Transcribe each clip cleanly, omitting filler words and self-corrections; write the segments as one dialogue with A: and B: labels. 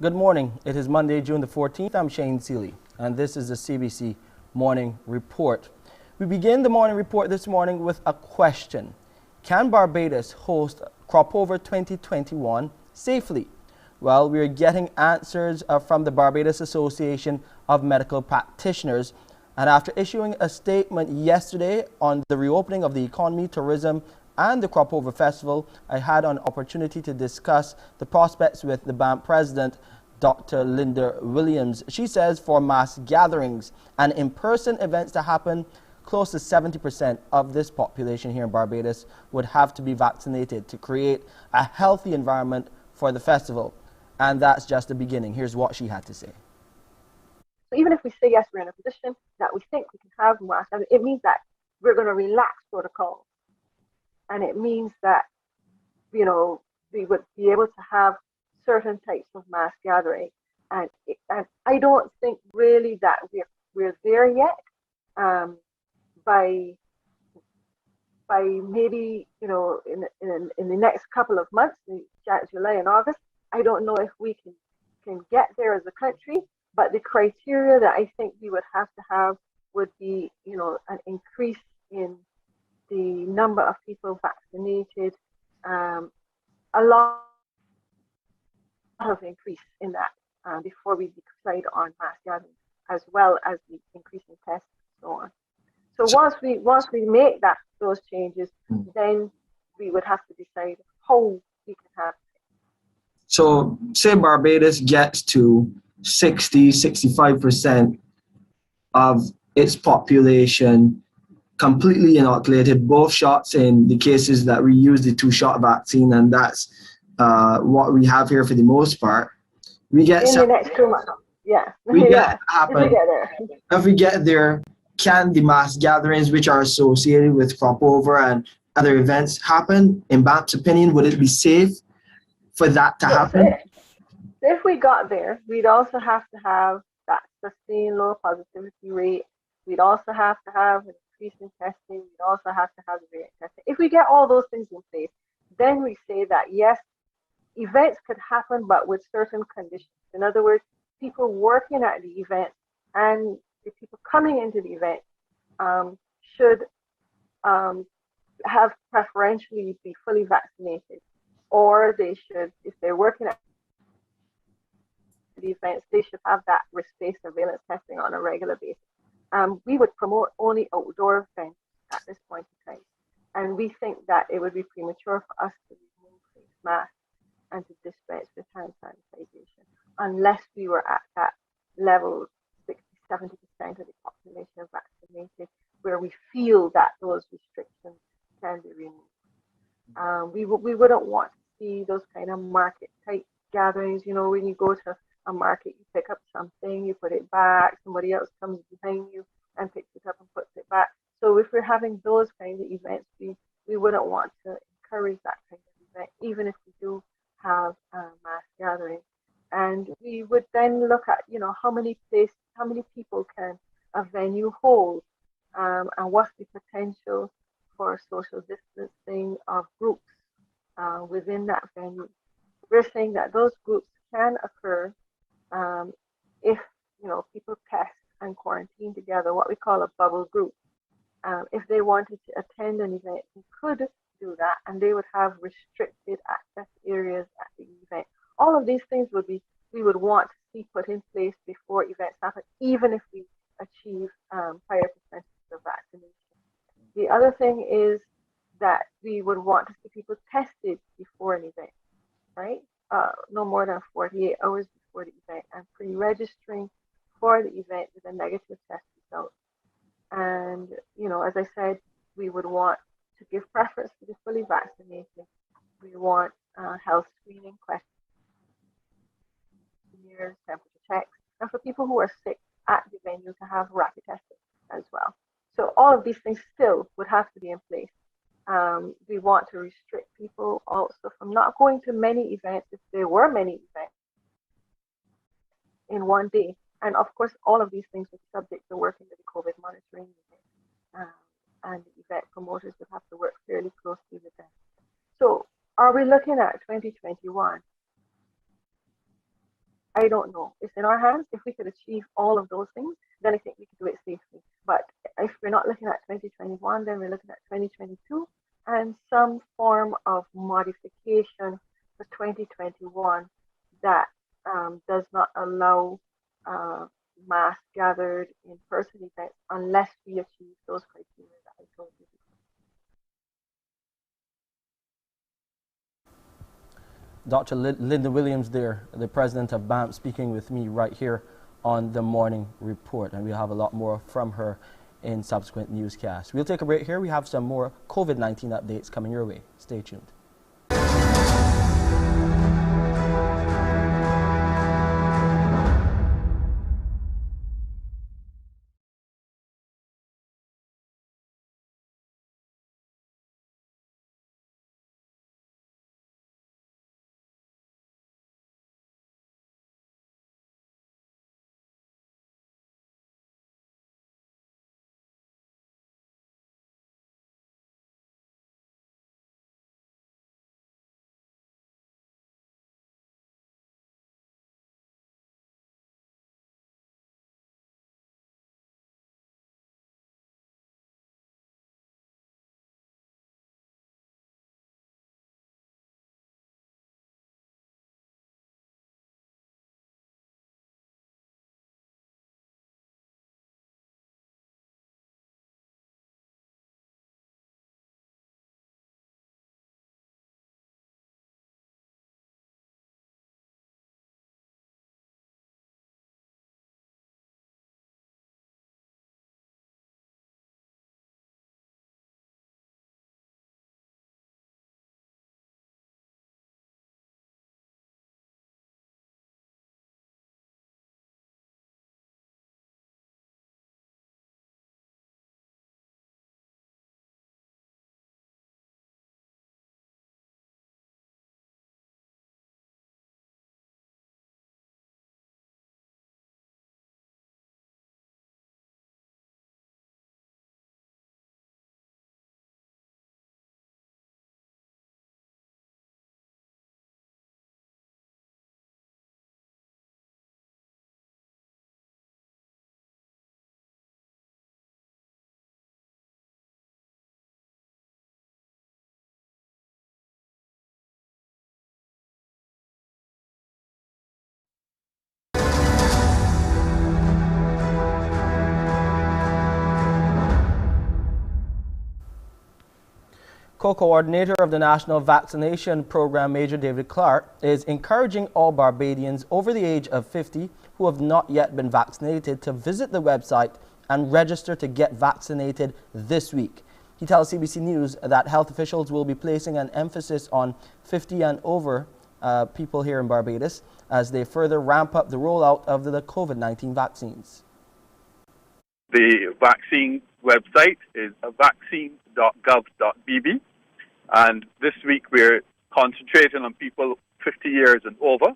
A: Good morning. It is Monday, June the 14th. I'm Shane Seeley, and this is the CBC Morning Report. We begin the morning report this morning with a question. Can Barbados host Cropover 2021 safely? Well, we're getting answers from the Barbados Association of Medical Practitioners, and after issuing a statement yesterday on the reopening of the economy, tourism, and the Cropover Festival, I had an opportunity to discuss the prospects with the BAMP president, Dr. Linda Williams. She says for mass gatherings and in-person events to happen, close to 70% of this population here in Barbados would have to be vaccinated to create a healthy environment for the festival. And that's just the beginning. Here's what she had to say.
B: So even if we say yes, we're in a position that we think we can have mass, it means that we're going to relax protocol. And it means that, we would be able to have certain types of mass gathering. And I don't think really that we're there yet. By maybe, in the next couple of months, July and August, I don't know if we can get there as a country, but the criteria that I think we would have to have would be, an increase in the number of people vaccinated, a lot of increase in that before we decide on mass gatherings, as well as the increase in tests and so on. So once we make those changes, then we would have to decide how we can have it.
C: So say Barbados gets to 65% of its population completely inoculated, both shots in the cases that we use the 2-shot vaccine, and that's what we have here for the most part. We get
B: in the next 2 months. Yeah.
C: We
B: yeah.
C: happen.
B: If we get there.
C: If we get there, can the mass gatherings which are associated with Cropover and other events happen? In BAMP's opinion, would it be safe for that to happen?
B: If we got there, we'd also have to have that sustained low positivity rate. We'd also have to have an increase in testing. We'd also have to have the variant testing. If we get all those things in place, then we say that yes, events could happen, but with certain conditions. In other words, people working at the event and the people coming into the event should have preferentially be fully vaccinated, or they should, if they're working at the events, they should have that risk-based surveillance testing on a regular basis. We would promote only outdoor events at this point in time, and we think that it would be premature for us to remove face masks and to dispense with hand sanitization unless we were at that level, 60-70% of the population vaccinated, where we feel that those restrictions can be removed. We wouldn't want to see those kind of market type gatherings. When you go to a market, you pick up something, you put it back, somebody else comes behind you and picks it up and puts it back. So if we're having those kinds of events, we wouldn't want to encourage that kind of event, even if we do have mass gatherings. And we would then look at, how many people can a venue hold, and what's the potential for social distancing of groups within that venue. We're saying that those groups can occur if people test and quarantine together, what we call a bubble group. If they wanted to attend an event, they could do that, and they would have restricted access areas at the event. All of these things we would want to see put in place before events happen, even if we achieve higher percentages of vaccination. The other thing is that we would want to see people tested before an event, right? No more than 48 hours before the event, and pre-registering for the event with a negative test result. And, as I said, we would want to give preference to the fully vaccinated. We want health screening questionnaires, temperature checks, and for people who are sick at the venue to have rapid testing as well. So all of these things still would have to be in place. We want to restrict people also from not going to many events if there were many events in one day. And of course, all of these things are subject to working with the COVID monitoring unit, and the event promoters would have to work fairly closely with them. So are we looking at 2021? I don't know. It's in our hands. If we could achieve all of those things, then I think we could do it safely. But if we're not looking at 2021, then we're looking at 2022 and some form of modification for 2021 that does not allow mass gathered in-person events unless we achieve those criteria that I told you before.
A: Dr. Linda Williams there, the president of BAMP, speaking with me right here on the Morning Report, and we'll have a lot more from her in subsequent newscasts. We'll take a break here. We have some more COVID-19 updates coming your way. Stay tuned. Co-coordinator of the National Vaccination Program, Major David Clark, is encouraging all Barbadians over the age of 50 who have not yet been vaccinated to visit the website and register to get vaccinated this week. He tells CBC News that health officials will be placing an emphasis on 50 and over people here in Barbados as they further ramp up the rollout of the COVID-19 vaccines.
D: The vaccine website is vaccine.gov.bb, and this week we're concentrating on people 50 years and over,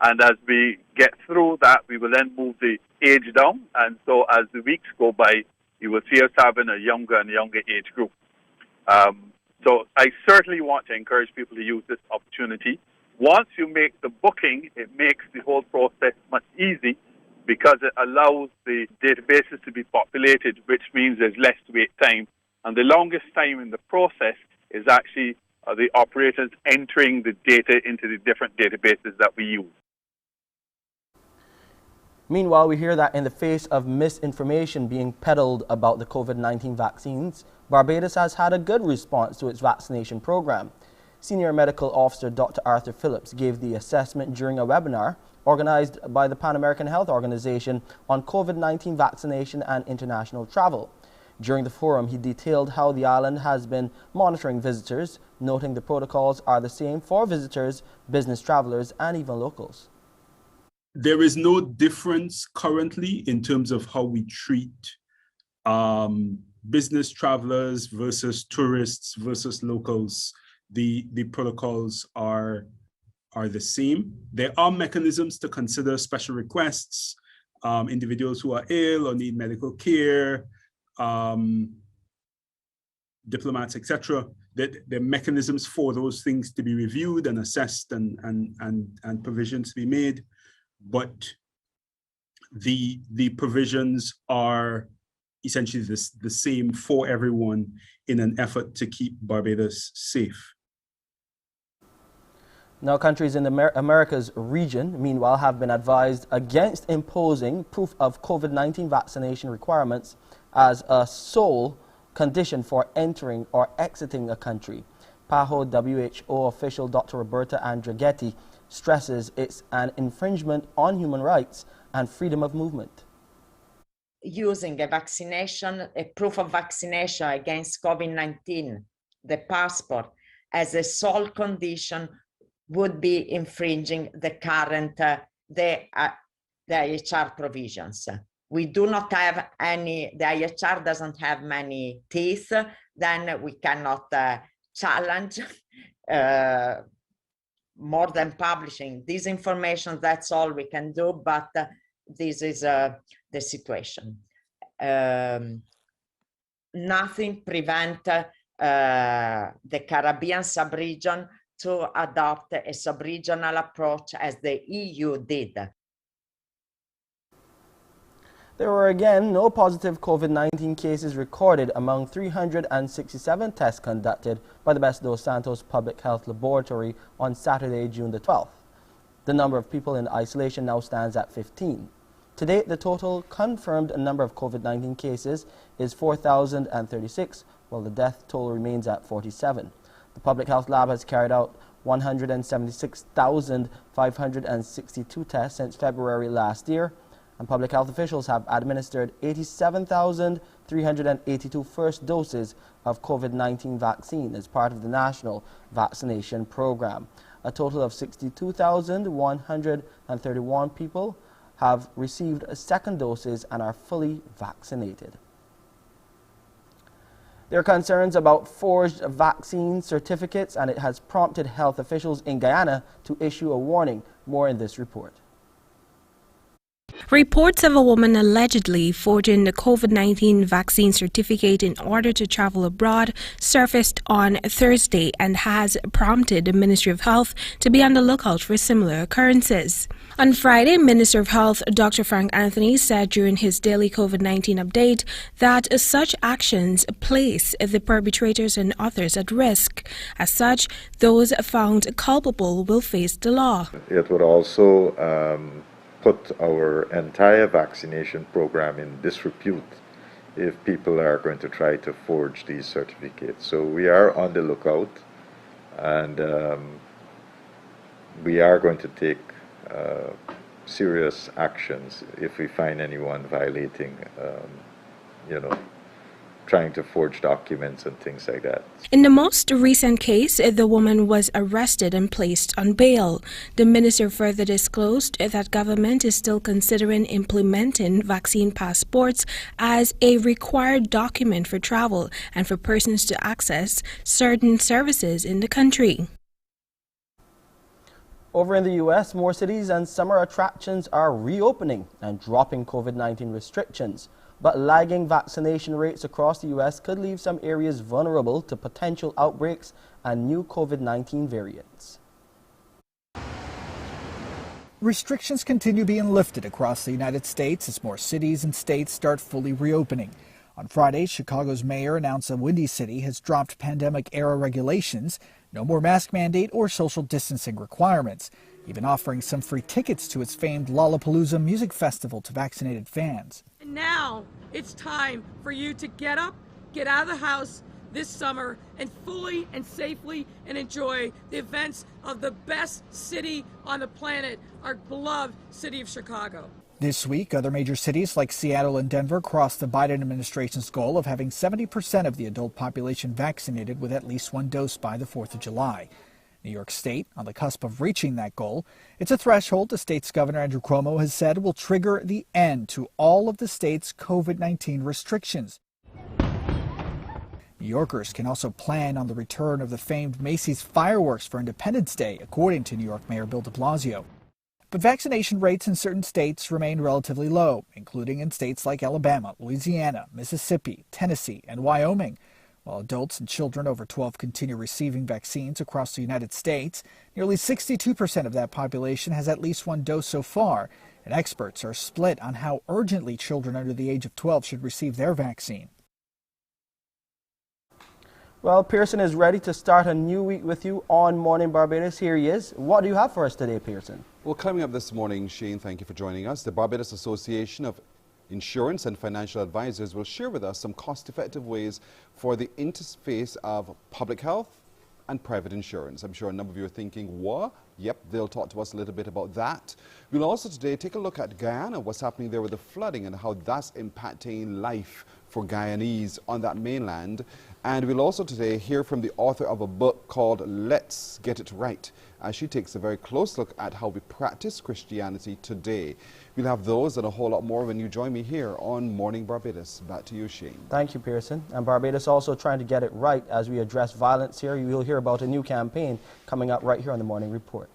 D: and as we get through that, we will then move the age down, and so as the weeks go by, you will see us having a younger and younger age group. So I certainly want to encourage people to use this opportunity. Once you make the booking, it makes the whole process much easy, because it allows the databases to be populated, which means there's less wait time. And the longest time in the process is actually the operators entering the data into the different databases that we use.
A: Meanwhile, we hear that in the face of misinformation being peddled about the COVID-19 vaccines, Barbados has had a good response to its vaccination program. Senior Medical Officer Dr. Arthur Phillips gave the assessment during a webinar organized by the Pan American Health Organization on COVID-19 vaccination and international travel. During the forum, he detailed how the island has been monitoring visitors, noting the protocols are the same for visitors, business travelers, and even locals.
E: There is no difference currently in terms of how we treat business travelers versus tourists versus locals. The protocols are the same. There are mechanisms to consider special requests, individuals who are ill or need medical care, diplomats, etc. There are mechanisms for those things to be reviewed and assessed and provisions to be made. but the provisions are essentially the same for everyone in an effort to keep Barbados safe.
A: Now, countries in the Americas region, meanwhile, have been advised against imposing proof of COVID-19 vaccination requirements as a sole condition for entering or exiting a country. PAHO WHO official Dr. Roberta Andrighetti stresses it's an infringement on human rights and freedom of movement.
F: Using a vaccination, a proof of vaccination against COVID-19, the passport, as a sole condition would be infringing the current, the IHR provisions. We do not have any, the IHR doesn't have many teeth, then we cannot challenge more than publishing this information. That's all we can do, but this is the situation. Nothing prevent the Caribbean sub-region to adopt a sub-regional approach as the EU did.
A: There were again no positive COVID-19 cases recorded among 367 tests conducted by the Best dos Santos Public Health Laboratory on Saturday, June the 12th. The number of people in isolation now stands at 15. To date, the total confirmed number of COVID-19 cases is 4,036, while the death toll remains at 47. The Public Health Lab has carried out 176,562 tests since February last year, and public health officials have administered 87,382 first doses of COVID-19 vaccine as part of the national vaccination program. A total of 62,131 people have received second doses and are fully vaccinated. There are concerns about forged vaccine certificates, and it has prompted health officials in Guyana to issue a warning. More in this report.
G: Reports of a woman allegedly forging the COVID-19 vaccine certificate in order to travel abroad surfaced on Thursday and has prompted the Ministry of Health to be on the lookout for similar occurrences. On Friday, Minister of Health Dr. Frank Anthony said during his daily COVID-19 update that such actions place the perpetrators and authors at risk. As such, those found culpable will face the law.
H: It would also put our entire vaccination program in disrepute if people are going to try to forge these certificates. So we are on the lookout, and we are going to take serious actions if we find anyone violating, trying to forge documents and things like that.
G: In the most recent case, the woman was arrested and placed on bail. The minister further disclosed that government is still considering implementing vaccine passports as a required document for travel and for persons to access certain services in the country.
A: Over in the U.S., more cities and summer attractions are reopening and dropping COVID-19 restrictions. But lagging vaccination rates across the U.S. could leave some areas vulnerable to potential outbreaks and new COVID-19 variants.
I: Restrictions continue being lifted across the United States as more cities and states start fully reopening. On Friday, Chicago's mayor announced that Windy City has dropped pandemic-era regulations, no more mask mandate or social distancing requirements, even offering some free tickets to its famed Lollapalooza music festival to vaccinated fans.
J: And now it's time for you to get up, get out of the house this summer and fully and safely and enjoy the events of the best city on the planet, our beloved city of Chicago.
I: This week, other major cities like Seattle and Denver crossed the Biden administration's goal of having 70% of the adult population vaccinated with at least one dose by the 4th of July. New York State, on the cusp of reaching that goal, it's a threshold the state's Governor Andrew Cuomo has said will trigger the end to all of the state's COVID-19 restrictions. New Yorkers can also plan on the return of the famed Macy's fireworks for Independence Day, according to New York Mayor Bill de Blasio. But vaccination rates in certain states remain relatively low, including in states like Alabama, Louisiana, Mississippi, Tennessee, and Wyoming, While adults and children over 12 continue receiving vaccines across the United States, nearly 62% of that population has at least one dose so far, and experts are split on how urgently children under the age of 12 should receive their vaccine.
A: Well, Pearson is ready to start a new week with you on Morning Barbados. Here he is. What do you have for us today, Pearson?
K: Well, coming up this morning, Shane, thank you for joining us. The Barbados Association of Insurance and Financial Advisors will share with us some cost-effective ways for the interface of public health and private insurance. I'm sure a number of you are thinking, what? Yep, they'll talk to us a little bit about that. We'll also today take a look at Guyana, what's happening there with the flooding and how that's impacting life for Guyanese on that mainland. And we'll also today hear from the author of a book called Let's Get It Right, as she takes a very close look at how we practice Christianity today. We'll have those and a whole lot more when you join me here on Morning Barbados. Back to you, Shane.
A: Thank you, Pearson. And Barbados also trying to get it right as we address violence here. You'll hear about a new campaign coming up right here on the Morning Report.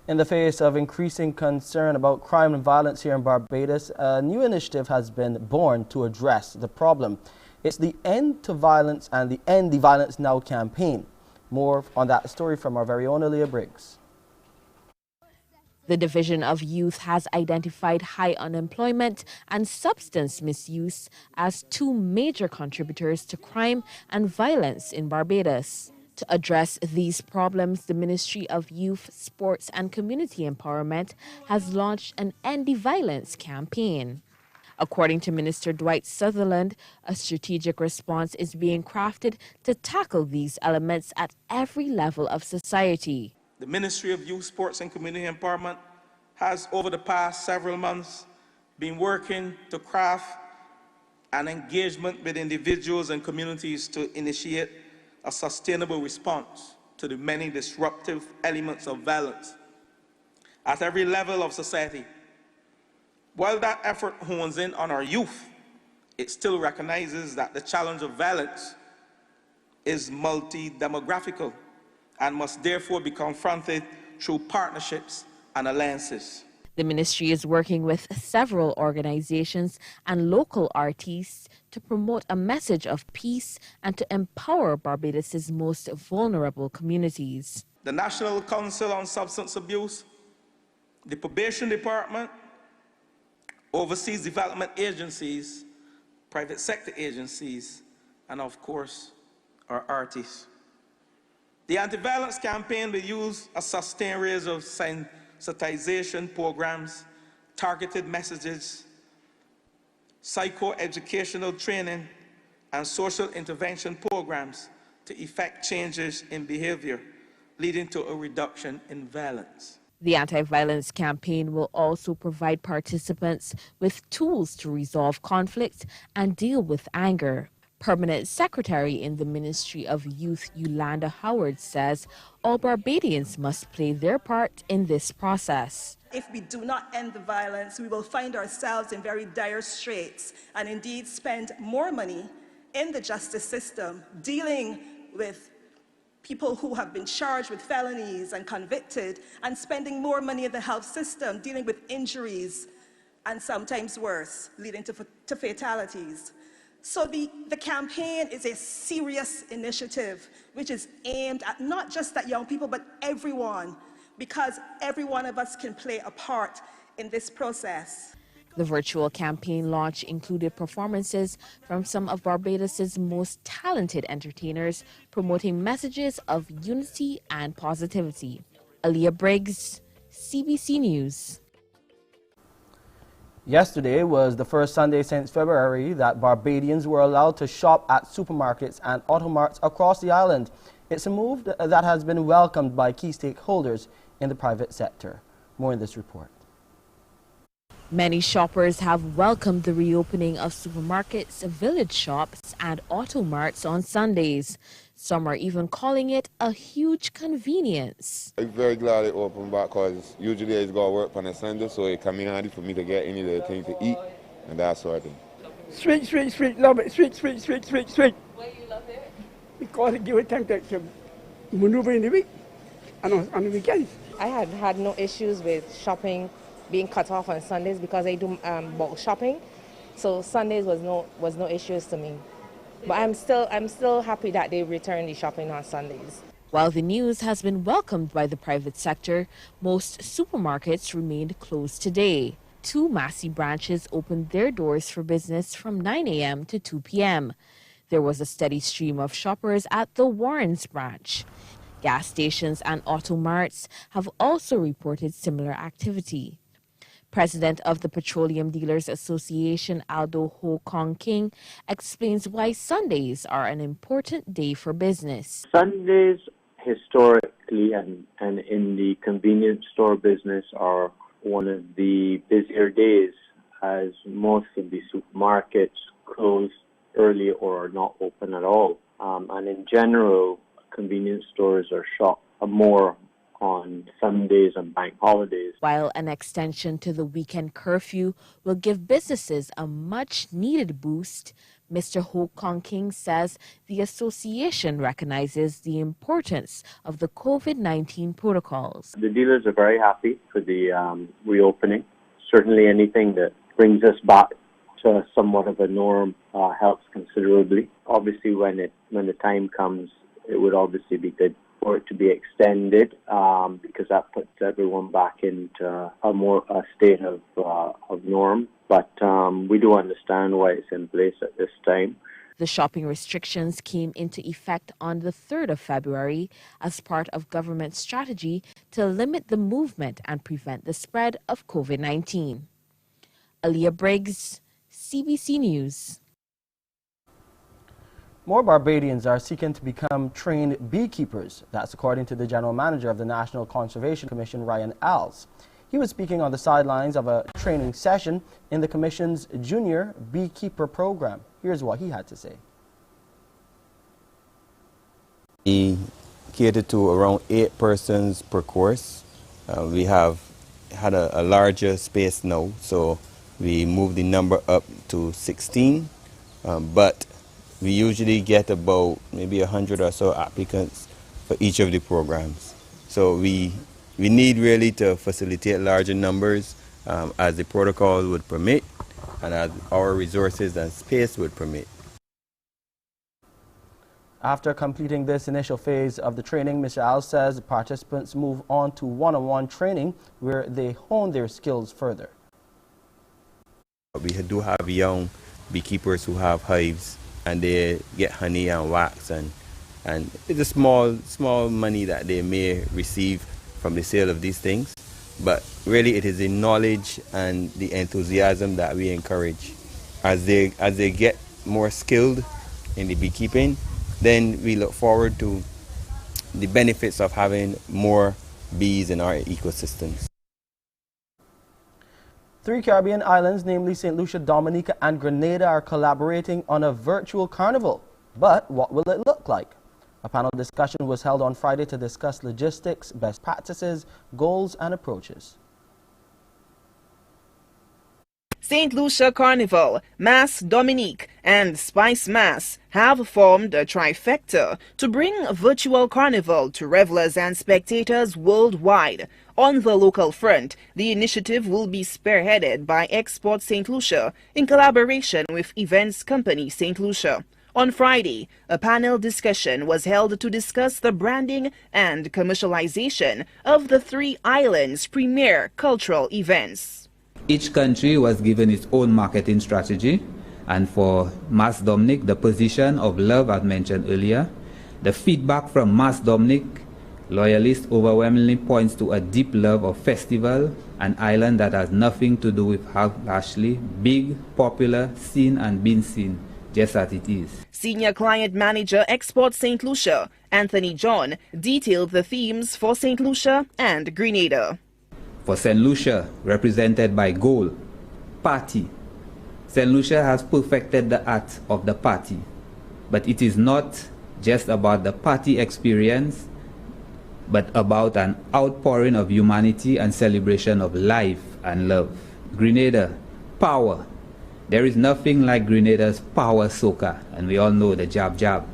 A: In the face of increasing concern about crime and violence here in Barbados, a new initiative has been born to address the problem. It's the End to Violence and the End the Violence Now campaign. More on that story from our very own Aaliyah Briggs.
L: The Division of Youth has identified high unemployment and substance misuse as two major contributors to crime and violence in Barbados. To address these problems, the Ministry of Youth, Sports and Community Empowerment has launched an End the Violence campaign. According to Minister Dwight Sutherland, a strategic response is being crafted to tackle these elements at every level of society.
M: The Ministry of Youth, Sports and Community Empowerment has, over the past several months, been working to craft an engagement with individuals and communities to initiate a sustainable response to the many disruptive elements of violence at every level of society. While that effort hones in on our youth, it still recognizes that the challenge of violence is multi-demographical and must therefore be confronted through partnerships and alliances.
L: The ministry is working with several organizations and local artists to promote a message of peace and to empower Barbados' most vulnerable communities.
M: The National Council on Substance Abuse, the Probation Department, overseas development agencies, private sector agencies, and of course, our artists. The anti-violence campaign will use a sustained range of sensitization programs, targeted messages, psycho-educational training, and social intervention programs to effect changes in behavior, leading to a reduction in violence.
L: The anti-violence campaign will also provide participants with tools to resolve conflicts and deal with anger. Permanent Secretary in the Ministry of Youth, Yolanda Howard, says all Barbadians must play their part in this process.
N: If we do not end the violence, we will find ourselves in very dire straits and indeed spend more money in the justice system dealing with people who have been charged with felonies and convicted, and spending more money in the health system dealing with injuries and sometimes worse, leading to fatalities. So the campaign is a serious initiative which is aimed at not just at young people, but everyone, because every one of us can play a part in this process.
L: The virtual campaign launch included performances from some of Barbados's most talented entertainers, promoting messages of unity and positivity. Aaliyah Briggs, CBC News.
A: Yesterday was the first Sunday since February that Barbadians were allowed to shop at supermarkets and automarts across the island. It's a move that has been welcomed by key stakeholders in the private sector. More in this report.
L: Many shoppers have welcomed the reopening of supermarkets, village shops, and automarts on Sundays. Some are even calling it a huge convenience.
O: I'm very glad it opened back because usually I go to work on a Sunday, so it come in handy for me to get any little thing to eat and that sort of thing.
P: Sweet, love it. Sweet. Why you love it? Because it gives time to maneuver in the week and on the weekends.
Q: I had no issues with shopping being cut off on Sundays because I do bulk shopping, so Sundays was no issues to me. But I'm still happy that they returned the shopping on Sundays.
L: While the news has been welcomed by the private sector, most supermarkets remained closed today. 2 Massey branches opened their doors for business from 9 a.m. to 2 p.m. There was a steady stream of shoppers at the Warrens branch. Gas stations and automarts have also reported similar activity. President of the Petroleum Dealers Association, Aldo Ho Kong King, explains why Sundays are an important day for business.
R: Sundays, historically and in the convenience store business, are one of the busier days as most of the supermarkets close early or are not open at all. And in general, convenience stores are shut more on Sundays and bank holidays.
L: While an extension to the weekend curfew will give businesses a much-needed boost, Mr. Ho Kong King says the association recognizes the importance of the COVID-19 protocols.
R: The dealers are very happy for the reopening. Certainly anything that brings us back to somewhat of a norm helps considerably. Obviously, when the time comes, it would obviously be good for it to be extended because that puts everyone back into a state of norm. But we do understand why it's in place at this time.
L: The shopping restrictions came into effect on the 3rd of February as part of government strategy to limit the movement and prevent the spread of COVID-19. Aaliyah Briggs, CBC News.
A: More Barbadians are seeking to become trained beekeepers. That's according to the General Manager of the National Conservation Commission, Ryan Alls. He was speaking on the sidelines of a training session in the Commission's Junior Beekeeper program. Here's what he had to say.
S: We cater to around 8 persons per course. We have had a larger space now, so we moved the number up to 16, but we usually get about maybe 100 or so applicants for each of the programs. So we need really to facilitate larger numbers as the protocol would permit and as our resources and space would permit.
A: After completing this initial phase of the training, Mr. Al says the participants move on to one-on-one training where they hone their skills further.
S: We do have young beekeepers who have hives and they get honey and wax and it's a small money that they may receive from the sale of these things, but really it is the knowledge and the enthusiasm that we encourage. As they get more skilled in the beekeeping, then we look forward to the benefits of having more bees in our ecosystems.
A: 3 Caribbean islands, namely St. Lucia, Dominica, and Grenada, are collaborating on a virtual carnival. But what will it look like? A panel discussion was held on Friday to discuss logistics, best practices, goals, and approaches.
T: St. Lucia Carnival, Mass Dominique, and Spice Mass have formed a trifecta to bring a virtual carnival to revelers and spectators worldwide. On the local front, the initiative will be spearheaded by Export St. Lucia in collaboration with events company St. Lucia. On Friday, a panel discussion was held to discuss the branding and commercialization of the 3 islands' premier cultural events.
U: Each country was given its own marketing strategy, and for Mas Dominic, the position of love as mentioned earlier, the feedback from Mas Dominic loyalists overwhelmingly points to a deep love of festival, an island that has nothing to do with Hugh Ashley, big, popular, seen and been seen, just as it is.
T: Senior Client Manager Export St. Lucia, Anthony John, detailed the themes for St. Lucia and Grenada.
U: For St. Lucia, represented by goal, party. St. Lucia has perfected the art of the party, but it is not just about the party experience, but about an outpouring of humanity and celebration of life and love. Grenada, power. There is nothing like Grenada's power soca, and we all know the jab jab.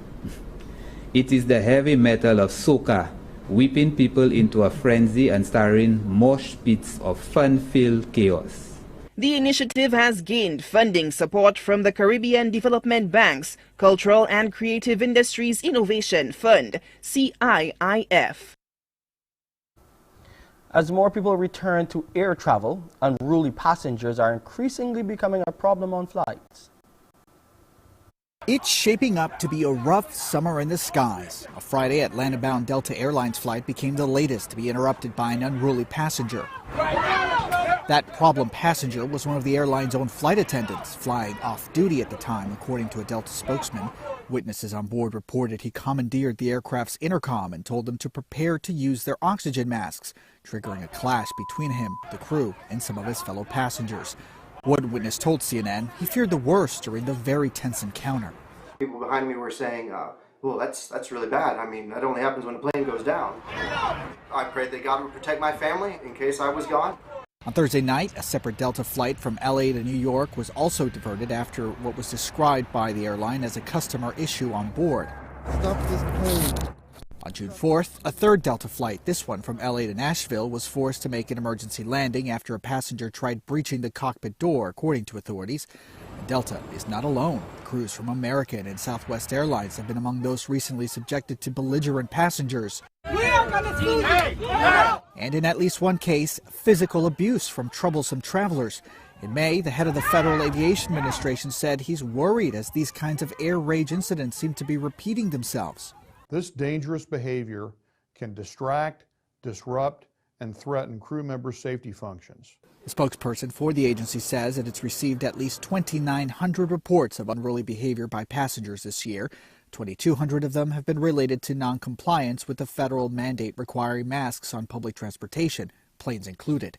U: It is the heavy metal of soca, whipping people into a frenzy and starring mosh pits of fun-filled chaos.
T: The initiative has gained funding support from the Caribbean Development Bank's Cultural and Creative Industries Innovation Fund, CIIF.
A: As more people return to air travel, unruly passengers are increasingly becoming a problem on flights.
I: It's shaping up to be a rough summer in the skies. A Friday Atlanta-bound Delta Airlines flight became the latest to be interrupted by an unruly passenger. That problem passenger was one of the airline's own flight attendants, flying off-duty at the time, according to a Delta spokesman. Witnesses on board reported he commandeered the aircraft's intercom and told them to prepare to use their oxygen masks, triggering a clash between him, the crew, and some of his fellow passengers. One witness told CNN he feared the worst during the very tense encounter.
V: People behind me were saying, well, that's really bad. I mean, that only happens when a plane goes down. I prayed that God would protect my family in case I was gone.
I: On Thursday night, a separate Delta flight from LA to New York was also diverted after what was described by the airline as a customer issue on board. Stop this plane. On June 4th, a third Delta flight, this one from LA to Nashville, was forced to make an emergency landing after a passenger tried breaching the cockpit door, according to authorities. And Delta is not alone. Crews from American and Southwest Airlines have been among those recently subjected to belligerent passengers. And in at least one case, physical abuse from troublesome travelers. In May, the head of the Federal Aviation Administration said he's worried as these kinds of air rage incidents seem to be repeating themselves.
W: This dangerous behavior can distract, disrupt, and threaten crew member safety functions.
I: The spokesperson for the agency says that it's received at least 2,900 reports of unruly behavior by passengers this year. 2,200 of them have been related to non-compliance with the federal mandate requiring masks on public transportation, planes included.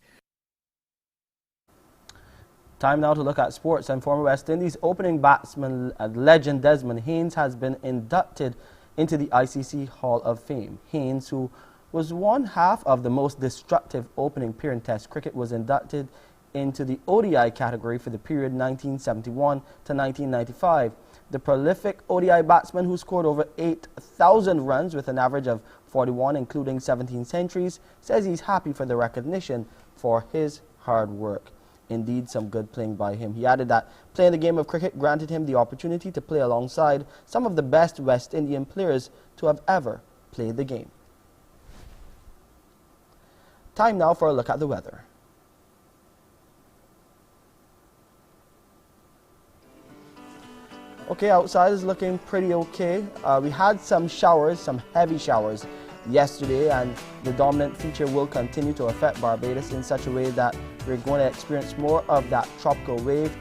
A: Time now to look at sports, and former West Indies opening batsman legend Desmond Haynes has been inducted into the ICC Hall of Fame. Haynes, who was one half of the most destructive opening pair in Test cricket, was inducted into the ODI category for the period 1971 to 1995. The prolific ODI batsman, who scored over 8,000 runs with an average of 41, including 17 centuries, says he's happy for the recognition for his hard work. Indeed, some good playing by him. He added that playing the game of cricket granted him the opportunity to play alongside some of the best West Indian players to have ever played the game. Time now for a look at the weather. Okay, outside is looking pretty okay. We had some showers, some heavy showers yesterday, and the dominant feature will continue to affect Barbados in such a way that we're going to experience more of that tropical wave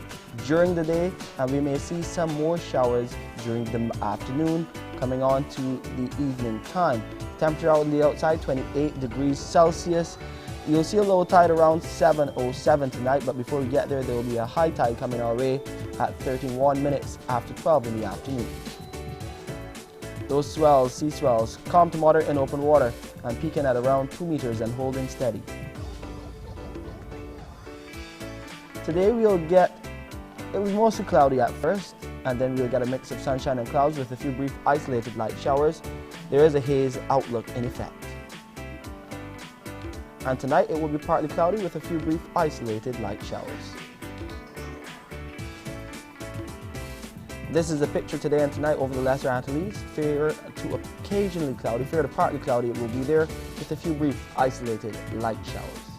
A: during the day, and we may see some more showers during the afternoon coming on to the evening time. Temperature out on the outside 28 degrees Celsius. You'll see a low tide around 7:07 tonight, but before we get there will be a high tide coming our way at 31 minutes after 12 in the afternoon. Those swells, sea swells, calm to moderate in open water and peaking at around 2 meters and holding steady. Today it was mostly cloudy at first, and then we'll get a mix of sunshine and clouds with a few brief isolated light showers. There is a haze outlook in effect. And tonight it will be partly cloudy with a few brief isolated light showers. This is a picture today and tonight over the Lesser Antilles. Fair to occasionally cloudy, fair to partly cloudy it will be there with a few brief isolated light showers.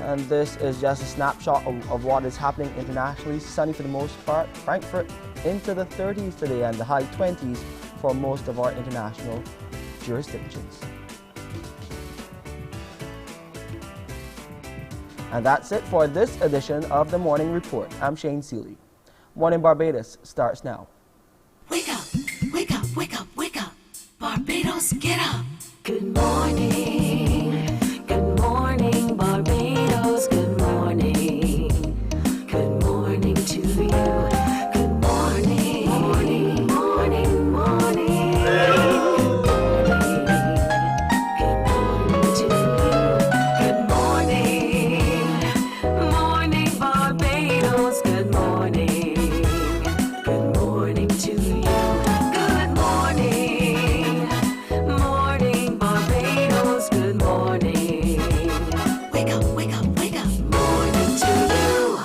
A: And this is just a snapshot of what is happening internationally. Sunny for the most part. Frankfurt into the 30s today and the high 20s for most of our international jurisdictions. And that's it for this edition of the Morning Report. I'm Shane Seeley. Morning Barbados starts now.
B: Wake up, wake up, wake up, wake up. Barbados, get up. Good morning. Good morning, Barbados. Good morning. Good morning to you. Good morning. Morning, morning, morning. Good morning to you. Good morning. Morning, Barbados. Good morning. Good morning to you. Good morning. Morning, Barbados. Good morning. Wake up, wake up, wake up. Morning to you.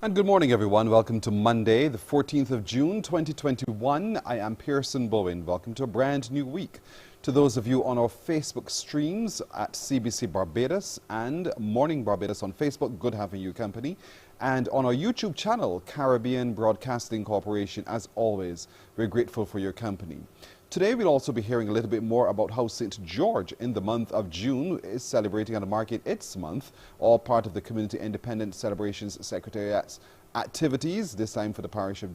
K: And good morning, everyone. Welcome to Monday, the 14th of June, 2021. I am Pearson Bowen. Welcome to a brand new week. To those of you on our Facebook streams at CBC Barbados and Morning Barbados on Facebook, good having you company. And on our YouTube channel, Caribbean Broadcasting Corporation, as always, we're grateful for your company. Today, we'll also be hearing a little bit more about how St. George in the month of June is celebrating and marking its month, all part of the Community Independent Celebrations Secretariat's activities, this time for the parish of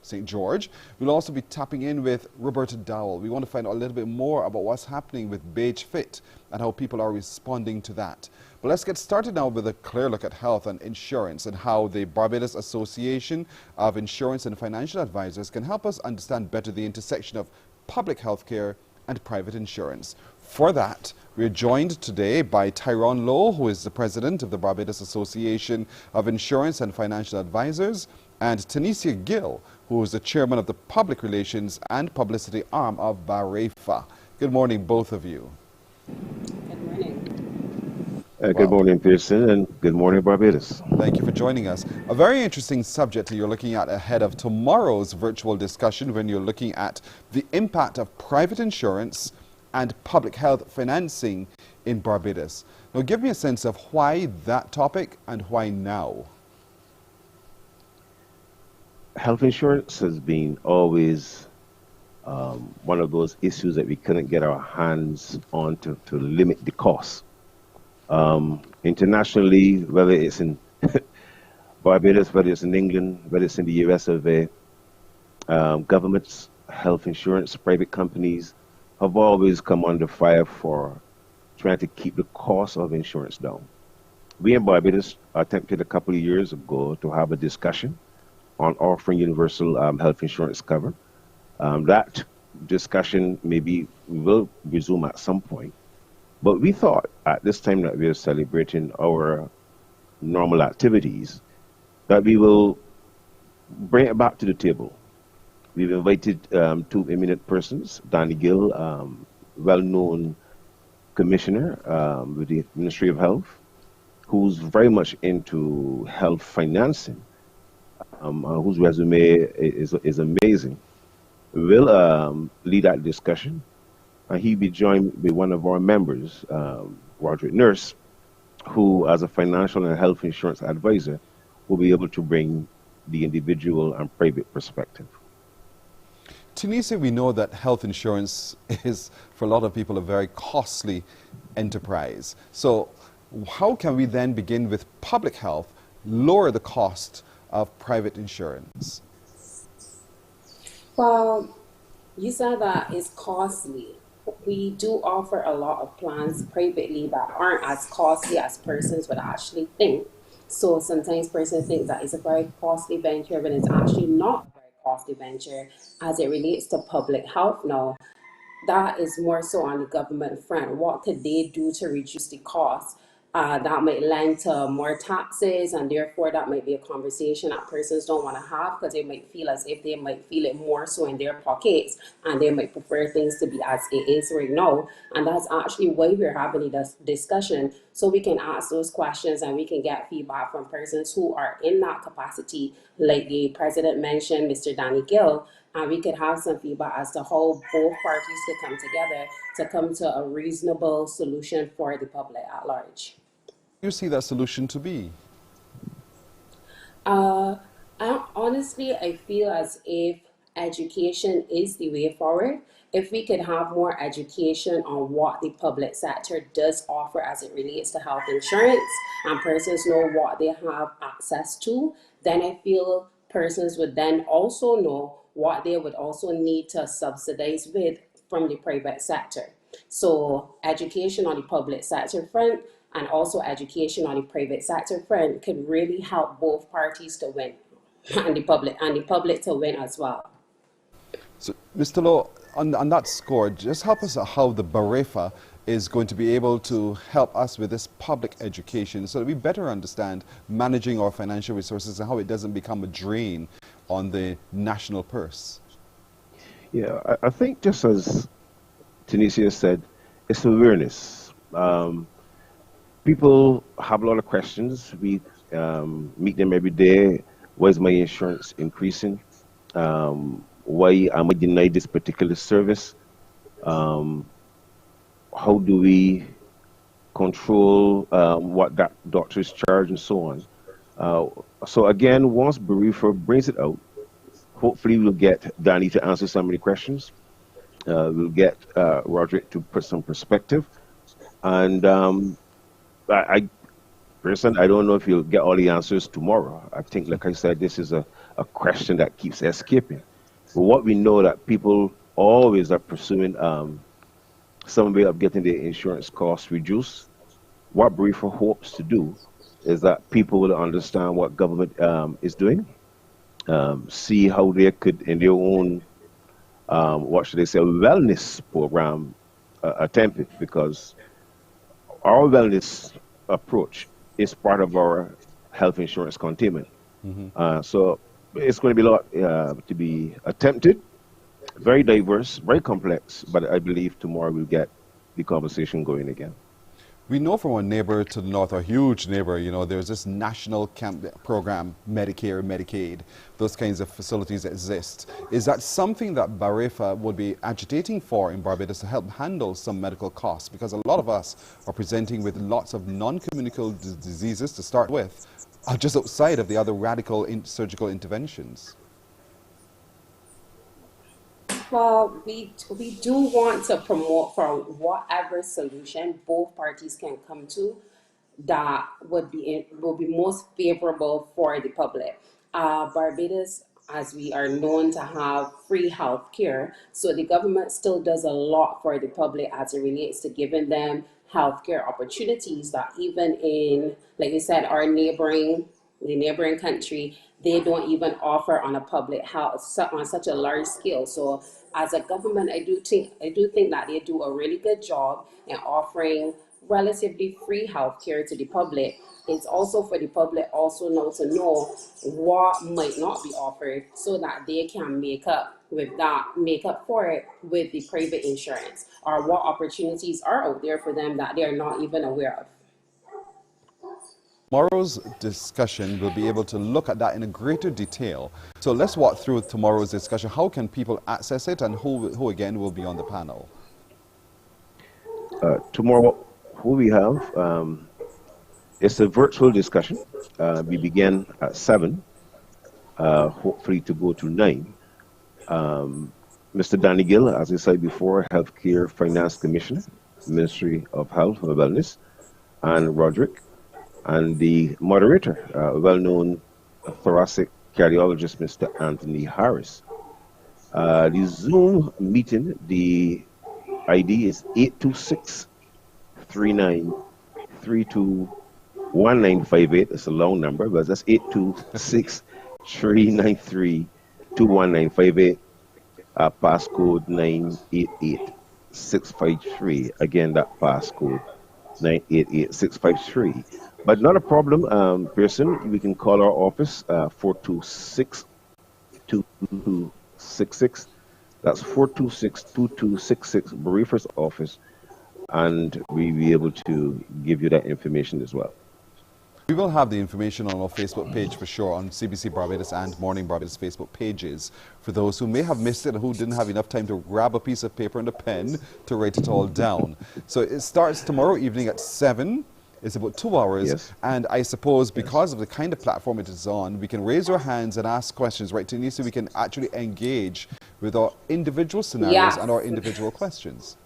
K: St. George. We'll also be tapping in with Roberta Dowell. We want to find out a little bit more about what's happening with Beige Fit and how people are responding to that. But let's get started now with a clear look at health and insurance and how the Barbados Association of Insurance and Financial Advisors can help us understand better the intersection of public health care and private insurance. For that, we're joined today by Tyrone Lowe, who is the president of the Barbados Association of Insurance and Financial Advisors, and Tanisha Gill, who is the chairman of the Public Relations and Publicity arm of BAREFA. Good morning, both of you.
C: Good morning.
D: Good morning, Pearson, and good morning, Barbados.
K: Thank you for joining us. A very interesting subject you're looking at ahead of tomorrow's virtual discussion when you're looking at the impact of private insurance and public health financing in Barbados. Now, give me a sense of why that topic and why now.
D: Health insurance has been always one of those issues that we couldn't get our hands on to limit the cost. Internationally, whether it's in Barbados, whether it's in England, whether it's in the US of A, governments, health insurance, private companies have always come under fire for trying to keep the cost of insurance down. We in Barbados attempted a couple of years ago to have a discussion on offering universal health insurance cover. That discussion maybe we will resume at some point. But we thought at this time that we are celebrating our normal activities, that we will bring it back to the table. We've invited two eminent persons, Danny Gill, well-known commissioner with the Ministry of Health, who's very much into health financing, whose resume is amazing. We'll lead that discussion. He'll be joined by one of our members, Roderick Nurse, who, as a financial and health insurance advisor, will be able to bring the individual and private perspective.
K: Tunisia, we know that health insurance is, for a lot of people, a very costly enterprise. So how can we then begin with public health, lower the cost of private insurance?
C: Well, you said that it's costly. We do offer a lot of plans privately that aren't as costly as persons would actually think. So sometimes persons think that it's a very costly venture, but it's actually not a very costly venture as it relates to public health now. That is more so on the government front. What could they do to reduce the cost? That might lend to more taxes, and therefore that might be a conversation that persons don't want to have because they might feel as if they might feel it more so in their pockets, and they might prefer things to be as it is right now. And that's actually why we're having this discussion, so we can ask those questions and we can get feedback from persons who are in that capacity, like the president mentioned, Mr. Danny Gill, and we could have some feedback as to how both parties could come together to come to a reasonable solution for the public at large.
K: You see that solution to be?
C: Honestly, I feel as if education is the way forward. If we could have more education on what the public sector does offer as it relates to health insurance, and persons know what they have access to, then I feel persons would then also know what they would also need to subsidize with from the private sector. So education on the public sector front and also education on the private sector front could really help both parties to win and the public to win as well.
K: So, Mr. Lowe, on that score, just help us how the BAREFA is going to be able to help us with this public education so that we better understand managing our financial resources and how it doesn't become a drain on the national purse.
D: Yeah, I think just as Tunisia said, it's awareness. People have a lot of questions. We meet them every day. Why is my insurance increasing? Why am I denied this particular service? How do we control what that doctors charge and so on? So again, once BAREFA brings it out, hopefully we'll get Danny to answer some of the questions. We'll get Roderick to put some perspective. And I don't know if you'll get all the answers tomorrow. I think, like I said, this is a question that keeps escaping. But what we know that people always are pursuing some way of getting their insurance costs reduced. What BAREFA hopes to do is that people will understand what government is doing, see how they could, in their own, what should they say, wellness program, attempt it, because our wellness approach is part of our health insurance containment. So it's going to be a lot to be attempted, very diverse, very complex, but I believe tomorrow we'll get the conversation going again.
K: We know from our neighbor to the north, our huge neighbor, there's this national program, Medicare, Medicaid, those kinds of facilities exist. Is that something that BAREFA would be agitating for in Barbados to help handle some medical costs? Because a lot of us are presenting with lots of non-communicable diseases to start with, just outside of the other radical surgical interventions.
C: Well, we do want to promote for whatever solution both parties can come to that will be most favorable for the public. Barbados, as we are known to have free health care, so the government still does a lot for the public as it relates to giving them healthcare opportunities that even in, like you said, the neighboring country, they don't even offer on a public health on such a large scale. So as a government, I do think that they do a really good job in offering relatively free healthcare to the public. It's also for the public also now to know what might not be offered so that they can make up for it with the private insurance, or what opportunities are out there for them that they are not even aware of.
K: Tomorrow's discussion will be able to look at that in a greater detail. So let's walk through tomorrow's discussion. How can people access it, and who again will be on the panel?
D: Tomorrow, who we have, it's a virtual discussion. We begin at 7, hopefully to go to 9. Mr. Danny Gill, as I said before, Healthcare Finance Commissioner, Ministry of Health and Wellness, and Roderick. And the moderator, well-known thoracic cardiologist, Mr. Anthony Harris. The Zoom meeting, the ID is 826-3932-1958. It's a long number, but that's 826-393-21958. Passcode 988653. Again, that passcode 988653. But not a problem, Pearson. We can call our office, 426-2266. That's 426-2266, BAREFA's office, and we'll be able to give you that information as well.
K: We will have the information on our Facebook page for sure, on CBC Barbados and Morning Barbados Facebook pages, for those who may have missed it and who didn't have enough time to grab a piece of paper and a pen to write it all down. So it starts tomorrow evening at 7. It's about 2 hours.
D: Yes.
K: And I suppose because of the kind of platform it is on, we can raise our hands and ask questions, right, Tanisha? We can actually engage with our individual scenarios and our individual questions.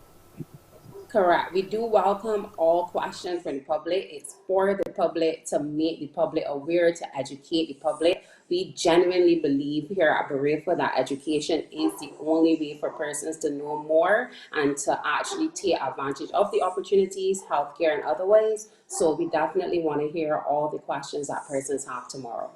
C: Correct. We do welcome all questions from the public. It's for the public, to make the public aware, to educate the public. We genuinely believe here at Barefa that education is the only way for persons to know more and to actually take advantage of the opportunities, healthcare and otherwise. So we definitely want to hear all the questions that persons have tomorrow.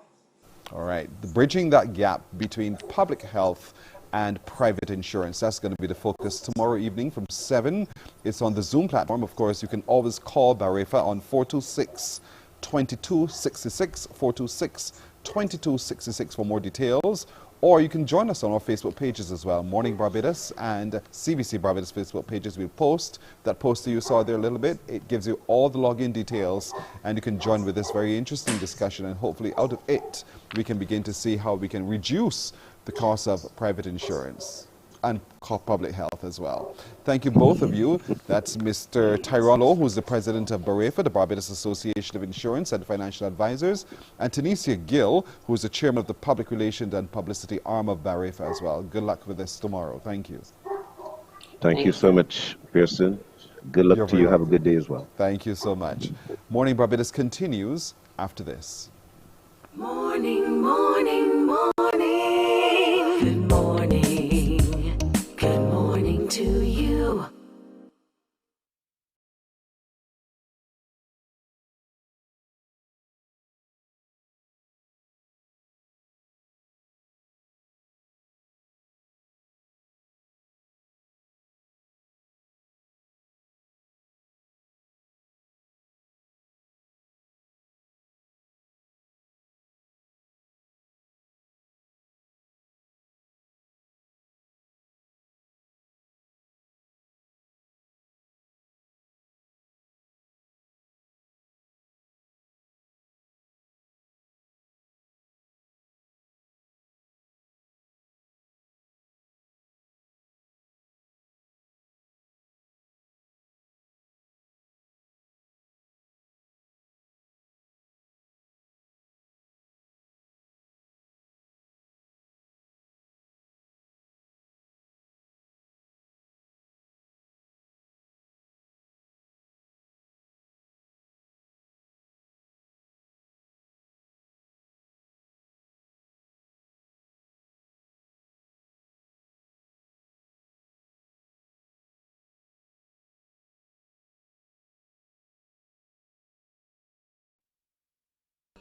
K: All right. Bridging that gap between public health and private insurance. That's going to be the focus tomorrow evening from 7. It's on the Zoom platform. Of course, you can always call Barefa on 426-2266, 426-2266 for more details. Or you can join us on our Facebook pages as well. Morning Barbados and CBC Barbados Facebook pages. We'll post that poster you saw there a little bit. It gives you all the login details, and you can join with this very interesting discussion. And hopefully out of it, we can begin to see how we can reduce the cost of private insurance and public health as well. Thank you, both of you. That's Mr. Tyrone Lowe, who's the president of Barefa, the Barbados Association of Insurance and Financial Advisors, and Tanisha Gill, who's the chairman of the Public Relations and Publicity arm of Barefa as well. Good luck with this tomorrow. Thank you.
D: Thank you so much, Pearson. Good luck to you. Have a good day as well.
K: Thank you so much. Morning Barbados continues after this.
B: Morning, morning, morning. Good morning. Good morning to you.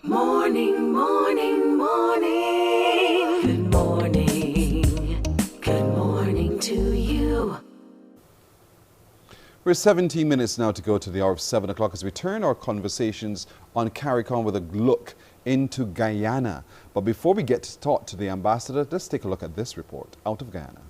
B: Morning, morning, morning. Good morning. Good morning to you.
K: We're 17 minutes now to go to the hour of 7 o'clock as we turn our conversations on CARICOM with a look into Guyana. But before we get to talk to the ambassador, let's take a look at this report out of Guyana.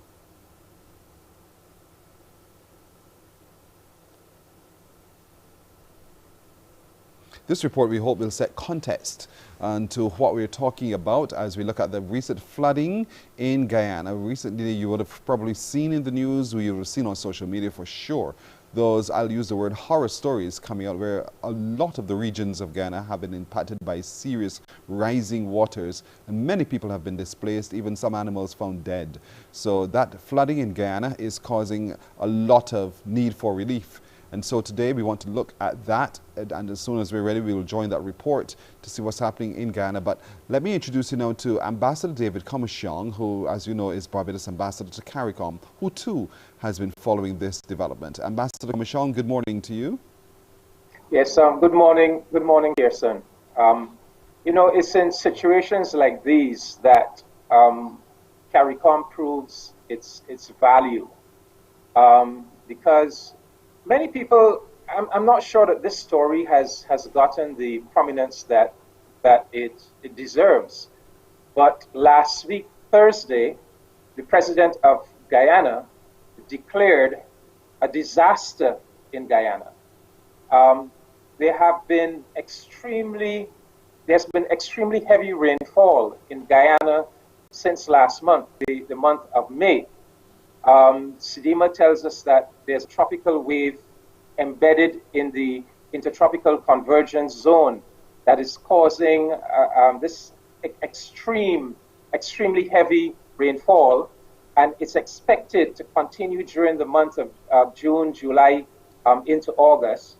K: This report, we hope, will set context to what we're talking about as we look at the recent flooding in Guyana. Recently, you would have probably seen in the news, or you would have seen on social media for sure, those, I'll use the word, horror stories coming out where a lot of the regions of Guyana have been impacted by serious rising waters, and many people have been displaced, even some animals found dead. So that flooding in Guyana is causing a lot of need for relief. And so today we want to look at that, and as soon as we're ready, we will join that report to see what's happening in Guyana. But let me introduce you now to Ambassador David Comishong, who, as you know, is Barbados Ambassador to CARICOM, who too has been following this development. Ambassador Comishong, good morning to you.
E: Yes, good morning. Good morning, Pearson. You know, it's in situations like these that CARICOM proves its value, because many people, I'm not sure that this story has gotten the prominence that it deserves. But last week, Thursday, the president of Guyana declared a disaster in Guyana. there's been extremely heavy rainfall in Guyana since last month, the month of May. SEDIMA tells us that there's a tropical wave embedded in the intertropical convergence zone that is causing this extremely heavy rainfall, and it's expected to continue during the month of June, July, into August.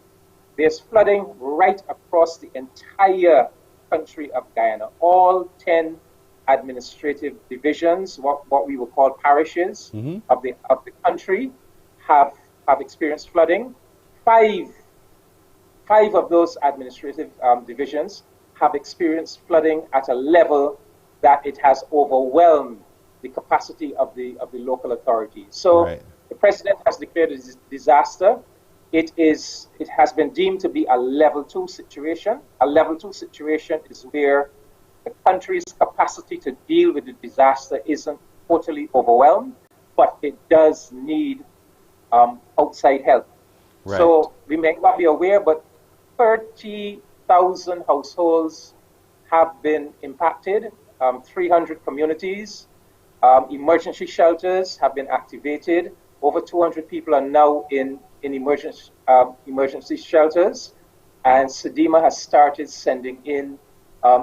E: There's flooding right across the entire country of Guyana. All 10 administrative divisions, what we would call parishes of the country, have experienced flooding. Five of those administrative divisions have experienced flooding at a level that it has overwhelmed the capacity of the local authorities. So the president has declared a disaster. It has been deemed to be a level 2 situation. A level 2 situation is where the country's capacity to deal with the disaster isn't totally overwhelmed, but it does need outside help.
K: Right.
E: So we may not be aware, but 30,000 households have been impacted, 300 communities. Emergency shelters have been activated. Over 200 people are now in emergency shelters, and SEDIMA has started sending in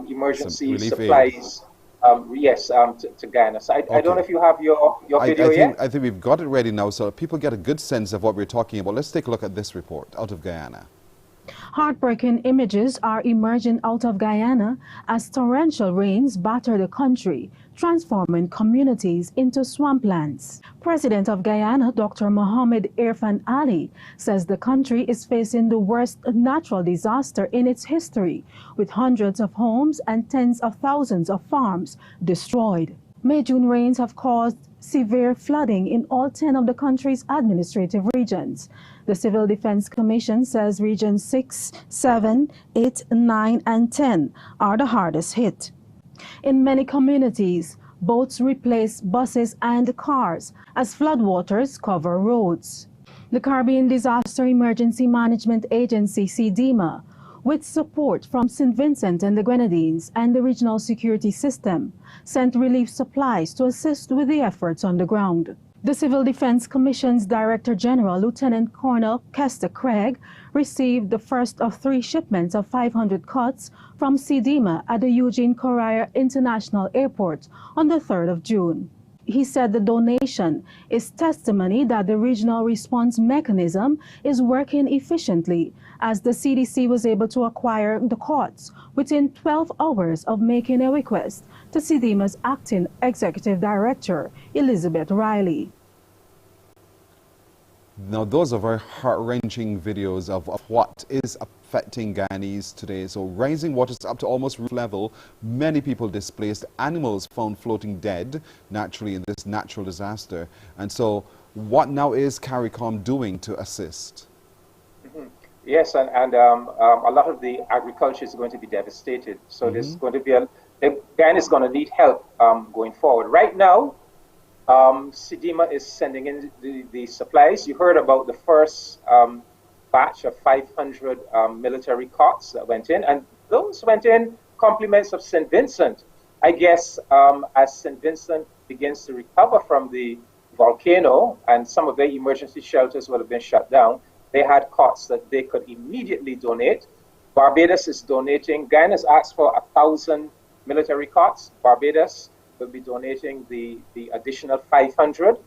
E: emergency supplies. To Guyana. So I don't know if you have your video yet.
K: I think we've got it ready now, so people get a good sense of what we're talking about. Let's take a look at this report out of Guyana.
F: Heartbreaking images are emerging out of Guyana as torrential rains batter the country, transforming communities into swamplands. President of Guyana, Dr. Mohamed Irfan Ali, says the country is facing the worst natural disaster in its history, with hundreds of homes and tens of thousands of farms destroyed. May-June rains have caused severe flooding in all 10 of the country's administrative regions. The Civil Defense Commission says regions 6, 7, 8, 9, and 10 are the hardest hit. In many communities, boats replace buses and cars as floodwaters cover roads. The Caribbean Disaster Emergency Management Agency, SEDIMA, with support from St. Vincent and the Grenadines and the Regional Security System, sent relief supplies to assist with the efforts on the ground. The Civil Defense Commission's Director General, Lieutenant Colonel Kester Craig, received the first of 3 shipments of 500 cots from SEDIMA at the Eugene Correa International Airport on the 3rd of June. He said the donation is testimony that the regional response mechanism is working efficiently, as the CDC was able to acquire the cots within 12 hours of making a request to SEDIMA's acting executive director, Elizabeth Riley.
K: Now, those are very heart-wrenching videos of what is affecting Guyanese today. So rising waters up to almost roof level, many people displaced, animals found floating dead naturally in this natural disaster. And so what now is CARICOM doing to assist?
E: Yes, and a lot of the agriculture is going to be devastated. So there's going to be Guyana is going to need help going forward. Right now, SEDIMA is sending in the supplies. You heard about the first batch of 500 military cots that went in, and those went in compliments of St. Vincent. I guess as St. Vincent begins to recover from the volcano and some of their emergency shelters would have been shut down, they had cots that they could immediately donate. Barbados is donating. Guyana's asked for 1,000 military cots. Barbados will be donating the additional 500.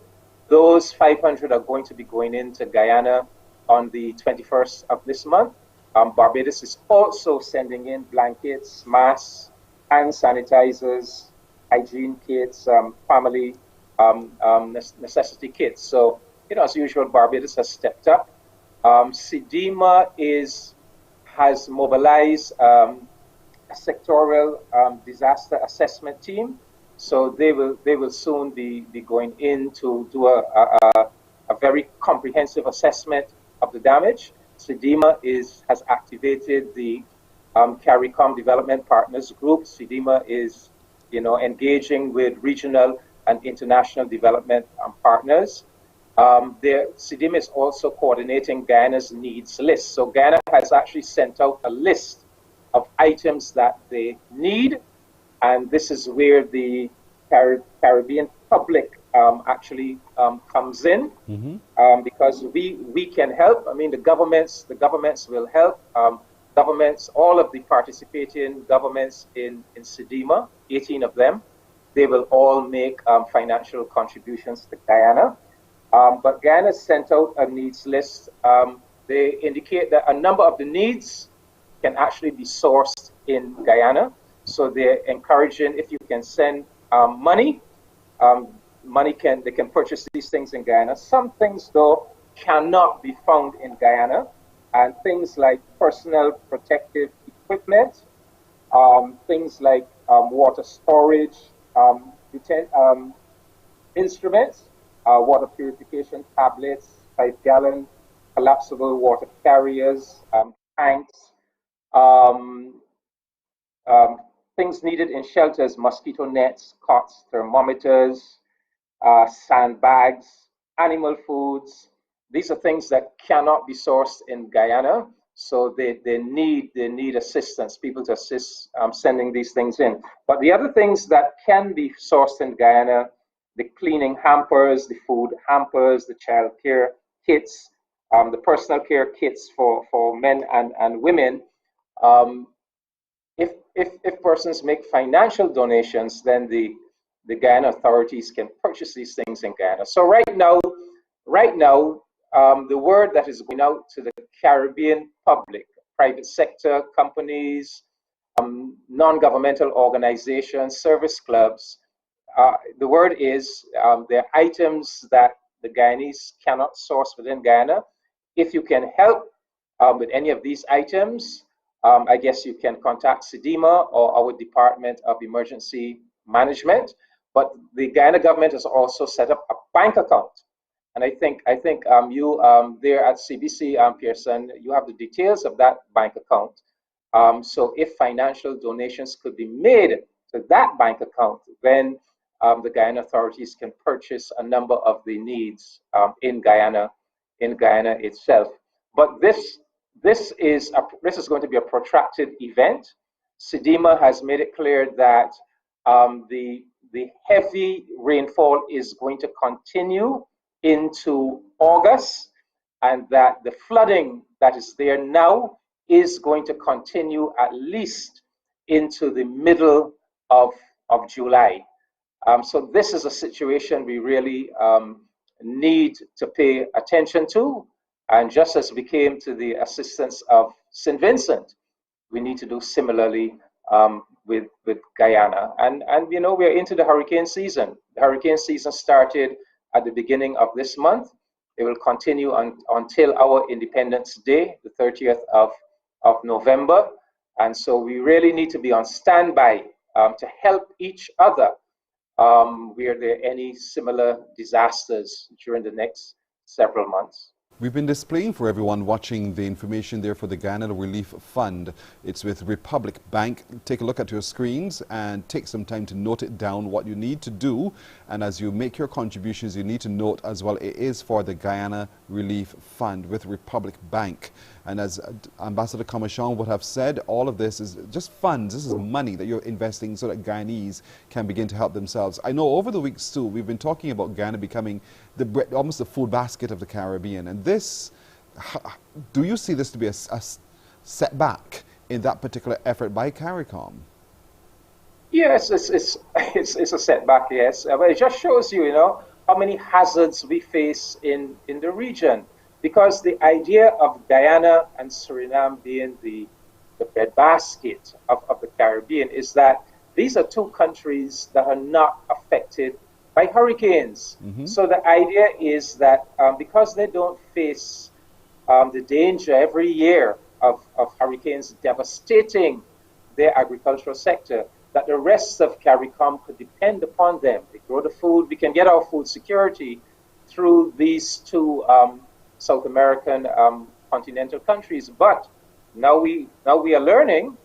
E: Those 500 are going to be going into Guyana on the 21st of this month. Barbados is also sending in blankets, masks, hand sanitizers, hygiene kits, family necessity kits. So, as usual, Barbados has stepped up. SEDIMA has mobilized a sectoral disaster assessment team. So they will soon be going in to do a very comprehensive assessment of the damage. SEDIMA has activated the CARICOM Development Partners Group. SEDIMA is engaging with regional and international development partners. CDIM is also coordinating Guyana's needs list. So Guyana has actually sent out a list of items that they need, and this is where the Caribbean public actually comes in, because we can help. I mean, the governments will help. Governments, all of the participating governments in CDIMA, 18 of them, they will all make financial contributions to Guyana. But Guyana sent out a needs list. They indicate that a number of the needs can actually be sourced in Guyana. So they're encouraging, if you can send money, they can purchase these things in Guyana. Some things, though, cannot be found in Guyana, and things like personal protective equipment, things like water storage, instruments, water purification tablets, 5-gallon collapsible water carriers, tanks, things needed in shelters, mosquito nets, cots, thermometers, sandbags, animal foods. These are things that cannot be sourced in Guyana, so they need assistance, people to assist sending these things in. But the other things that can be sourced in Guyana, the cleaning hampers, the food hampers, the child care kits, the personal care kits for men and women. If persons make financial donations, then the Guyana authorities can purchase these things in Guyana. So right now, the word that is going out to the Caribbean public, private sector companies, non-governmental organizations, service clubs, the word is there are items that the Guyanese cannot source within Guyana. If you can help with any of these items, I guess you can contact CDIMA or our Department of Emergency Management. But the Guyana government has also set up a bank account. And I think you there at CBC, Pearson, you have the details of that bank account. So if financial donations could be made to that bank account, then the Guyana authorities can purchase a number of the needs in Guyana itself. But this is going to be a protracted event. CDIMA has made it clear that the heavy rainfall is going to continue into August, and that the flooding that is there now is going to continue at least into the middle of July. So this is a situation we really need to pay attention to. And just as we came to the assistance of St. Vincent, we need to do similarly with Guyana. And you know, we're into the hurricane season. The hurricane season started at the beginning of this month. It will continue until our Independence Day, the 30th of November. And so we really need to be on standby to help each other where there are any similar disasters during the next several months.
K: We've been displaying for everyone watching the information there for the Guyana Relief Fund. It's with Republic Bank. Take a look at your screens and take some time to note it down what you need to do. And as you make your contributions, you need to note as well, it is for the Guyana Relief Fund with Republic Bank. And as Ambassador Kamashon would have said, all of this is just funds. This is money that you're investing so that Guyanese can begin to help themselves. I know over the weeks too, we've been talking about Guyana becoming almost the food basket of the Caribbean. And this, do you see this to be a setback in that particular effort by CARICOM?
E: Yes, it's a setback, yes. But it just shows you, how many hazards we face in the region. Because the idea of Guyana and Suriname being the breadbasket of the Caribbean is that these are two countries that are not affected by hurricanes. So the idea is that because they don't face the danger every year of hurricanes devastating their agricultural sector, that the rest of CARICOM could depend upon them. They grow the food. We can get our food security through these two South American continental countries. But now we are learning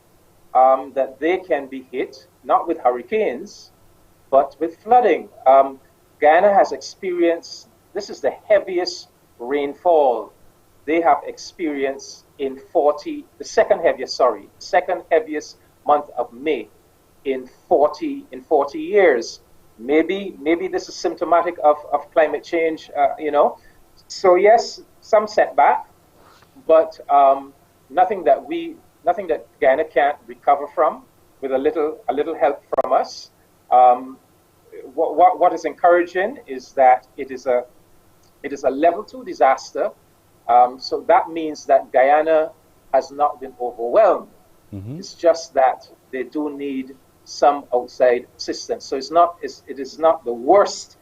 E: that they can be hit, not with hurricanes, but with flooding. Guyana has experienced this is the heaviest rainfall they have experienced in the second heaviest month of May in 40 years. Maybe this is symptomatic of climate change, So yes, some setback, but nothing that Guyana can't recover from with a little help from us. What is encouraging is that it is a level 2 disaster. So that means that Guyana has not been overwhelmed. It's just that they do need some outside assistance. So it is not the worst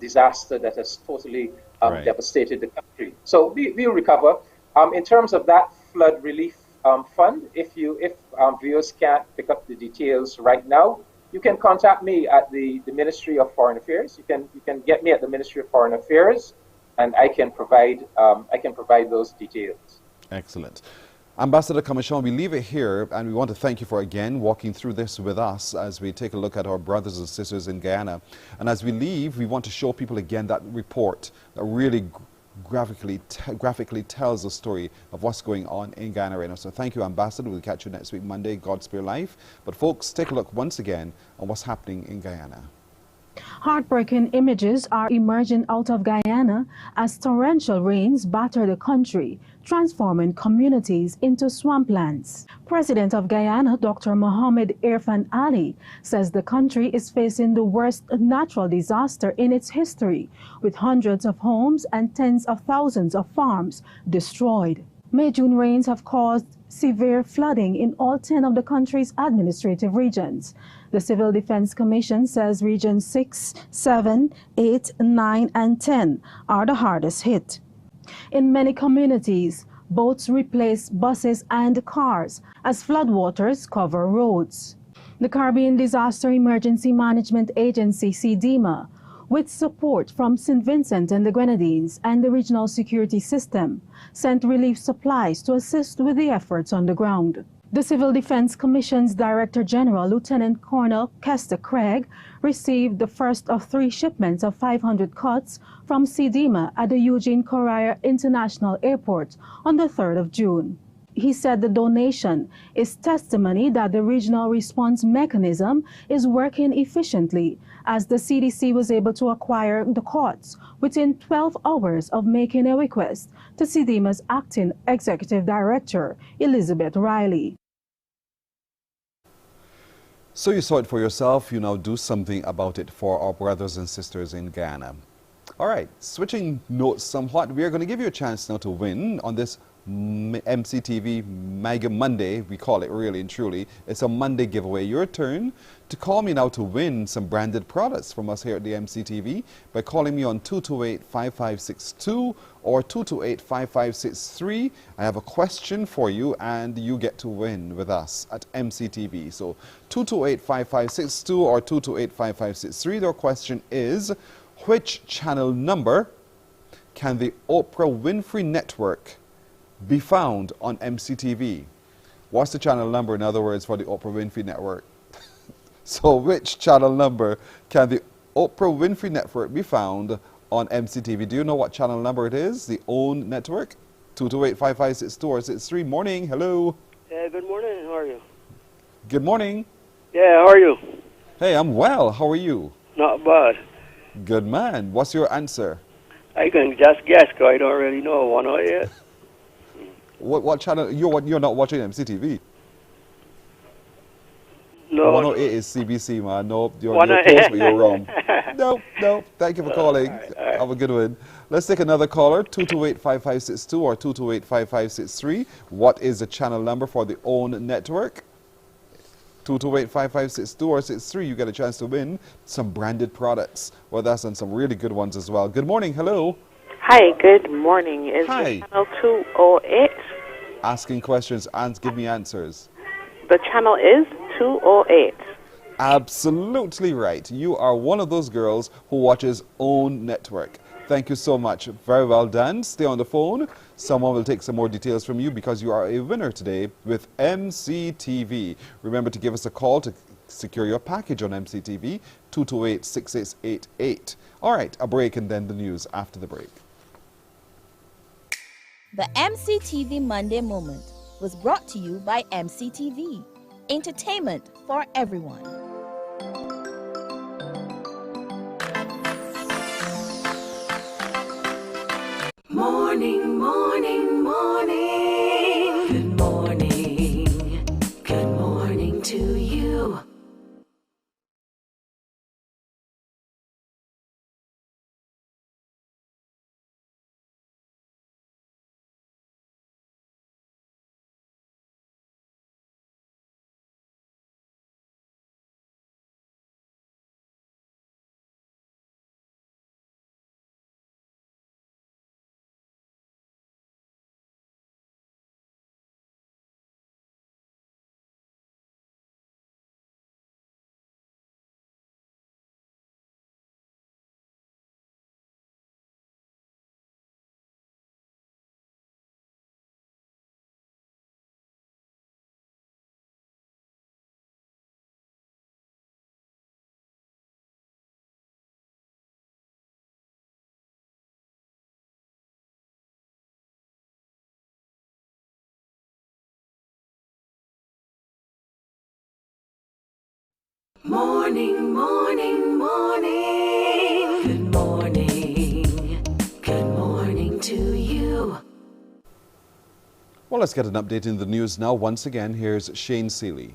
E: disaster that has totally devastated the country. So we'll recover. In terms of that flood relief fund, if viewers can't pick up the details right now, you can contact me at the Ministry of Foreign Affairs. You can get me at the Ministry of Foreign Affairs, and I can provide those details.
K: Excellent. Ambassador Commission, we leave it here, and we want to thank you for again walking through this with us as we take a look at our brothers and sisters in Guyana. And as we leave, we want to show people again that report that really graphically tells the story of what's going on in Guyana right now. So thank you, Ambassador. We'll catch you next week, Monday. God spare life. But folks, take a look once again on what's happening in Guyana.
F: Heartbreaking images are emerging out of Guyana as torrential rains batter the country, transforming communities into swamplands. President of Guyana, Dr. Mohamed Irfan Ali, says the country is facing the worst natural disaster in its history, with hundreds of homes and tens of thousands of farms destroyed. May-June rains have caused severe flooding in all 10 of the country's administrative regions. The Civil Defense Commission says regions 6, 7, 8, 9, and 10 are the hardest hit. In many communities, boats replace buses and cars as floodwaters cover roads. The Caribbean Disaster Emergency Management Agency, CDEMA, with support from St. Vincent and the Grenadines and the Regional Security System, sent relief supplies to assist with the efforts on the ground. The Civil Defense Commission's Director General, Lieutenant Colonel Kester Craig, received the first of 3 shipments of 500 cots from CDEMA at the Eugene Correa International Airport on the 3rd of June. He said the donation is testimony that the regional response mechanism is working efficiently, as the CDC was able to acquire the cots within 12 hours of making a request to CDEMA's acting executive director, Elizabeth Riley.
K: So you saw it for yourself. You now do something about it for our brothers and sisters in Guyana. All right, switching notes somewhat, we are going to give you a chance now to win on this MCTV Mega Monday. We call it really and truly. It's a Monday giveaway. Your turn to call me now to win some branded products from us here at the MCTV by calling me on 228-5562 or 228-5563. I have a question for you and you get to win with us at MCTV. So 228-5562 or 228-5563. Their question is, which channel number can the Oprah Winfrey Network be found on MCTV? What's the channel number, in other words, for the Oprah Winfrey Network? So which channel number can the Oprah Winfrey Network be found on MCTV? Do you know what channel number it is, the own network? 228-5562 or 63. Morning, hello.
G: Yeah, good morning, how are you?
K: Good morning.
G: Yeah, how are you?
K: Hey, I'm well, how are you?
G: Not bad.
K: Good man. What's your answer?
G: I can just guess, because I don't really know 108.
K: What channel? You're not watching MCTV?
G: No.
K: 108 is CBC, man. No, you're close, but you're wrong. No. Thank you for calling.
G: All right.
K: Have a good one. Let's take another caller, 228-5562 or 228-5563. What is the channel number for the own network? 228-5562 or 63. You get a chance to win some branded products. Well, that's on some really good ones as well. Good morning. Hello.
H: Hi, good morning. Is
K: Hi.
H: the channel 208?
K: Asking questions and give me answers.
H: The channel is 208.
K: Absolutely right. You are one of those girls who watches OWN Network. Thank you so much. Very well done. Stay on the phone. Someone will take some more details from you because you are a winner today with MCTV. Remember to give us a call to secure your package on MCTV 228-6688. All right, a break and then the news after the break.
J: The MCTV Monday Moment was brought to you by MCTV. Entertainment for everyone.
B: Morning, morning, morning. Good morning. Good morning to you. Morning, morning, morning. Good morning. Good morning to you.
K: Well, let's get an update in the news now. Once again, here's Shane Seeley.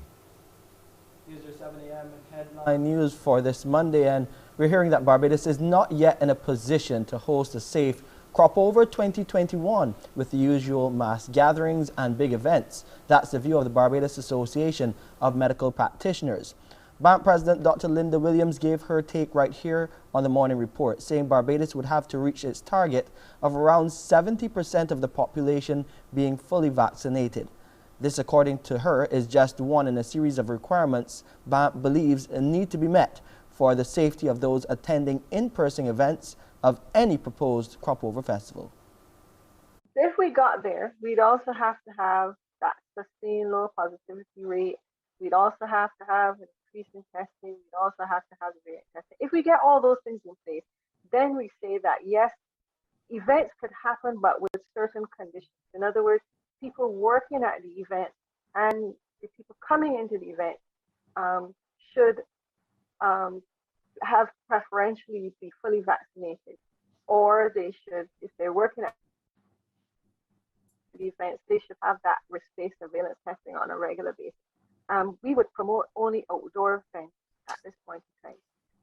A: Here's your 7 a.m. headline news for this Monday, and we're hearing that Barbados is not yet in a position to host a safe Cropover 2021 with the usual mass gatherings and big events. That's the view of the Barbados Association of Medical Practitioners. Bank President Dr. Linda Williams gave her take right here on the Morning Report, saying Barbados would have to reach its target of around 70% of the population being fully vaccinated. This, according to her, is just one in a series of requirements Bank believes need to be met for the safety of those attending in-person events of any proposed Cropover festival.
M: If we got there, we'd also have to have that sustained low positivity rate. We'd also have to have an increase in testing. We'd also have to have the variant testing. If we get all those things in place, then we say that yes, events could happen, but with certain conditions. In other words, people working at the event and the people coming into the event should have preferentially be fully vaccinated, or they should, if they're working at the events, they should have that risk-based surveillance testing on a regular basis. We would promote only outdoor events at this point in time,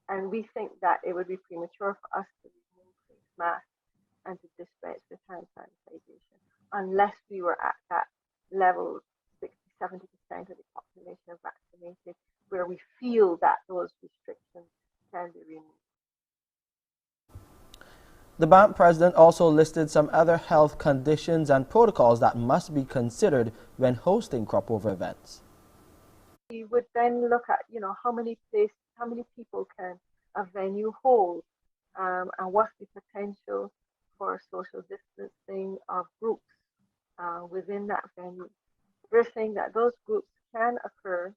M: and we think that it would be premature for us to remove face masks and to dispense with hand sanitization unless we were at that level, 60-70% of the population vaccinated, where we feel that those restrictions can be removed.
A: The bank president also listed some other health conditions and protocols that must be considered when hosting Cropover events.
M: We would then look at, how many people can a venue hold, and what's the potential for social distancing of groups within that venue. We're saying that those groups can occur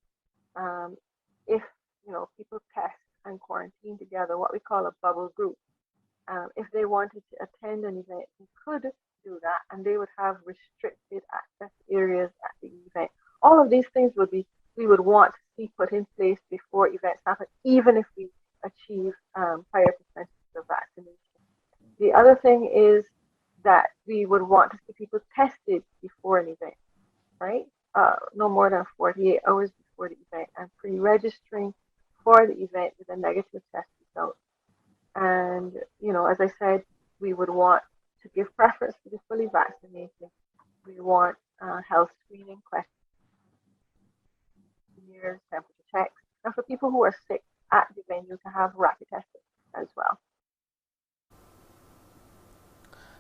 M: if people test and quarantine together, what we call a bubble group. If they wanted to attend an event, they could do that, and they would have restricted access areas at the event. All of these things we would want to see put in place before events happen, even if we achieve higher percentages of vaccination. The other thing is that we would want to see people tested before an event, right? No more than 48 hours before the event, and pre-registering for the event with a negative test result. And, as I said, we would want to give preference to the fully vaccinated. We want health screening questions, temperature checks, and for people who are sick at the venue to have rapid testing as well.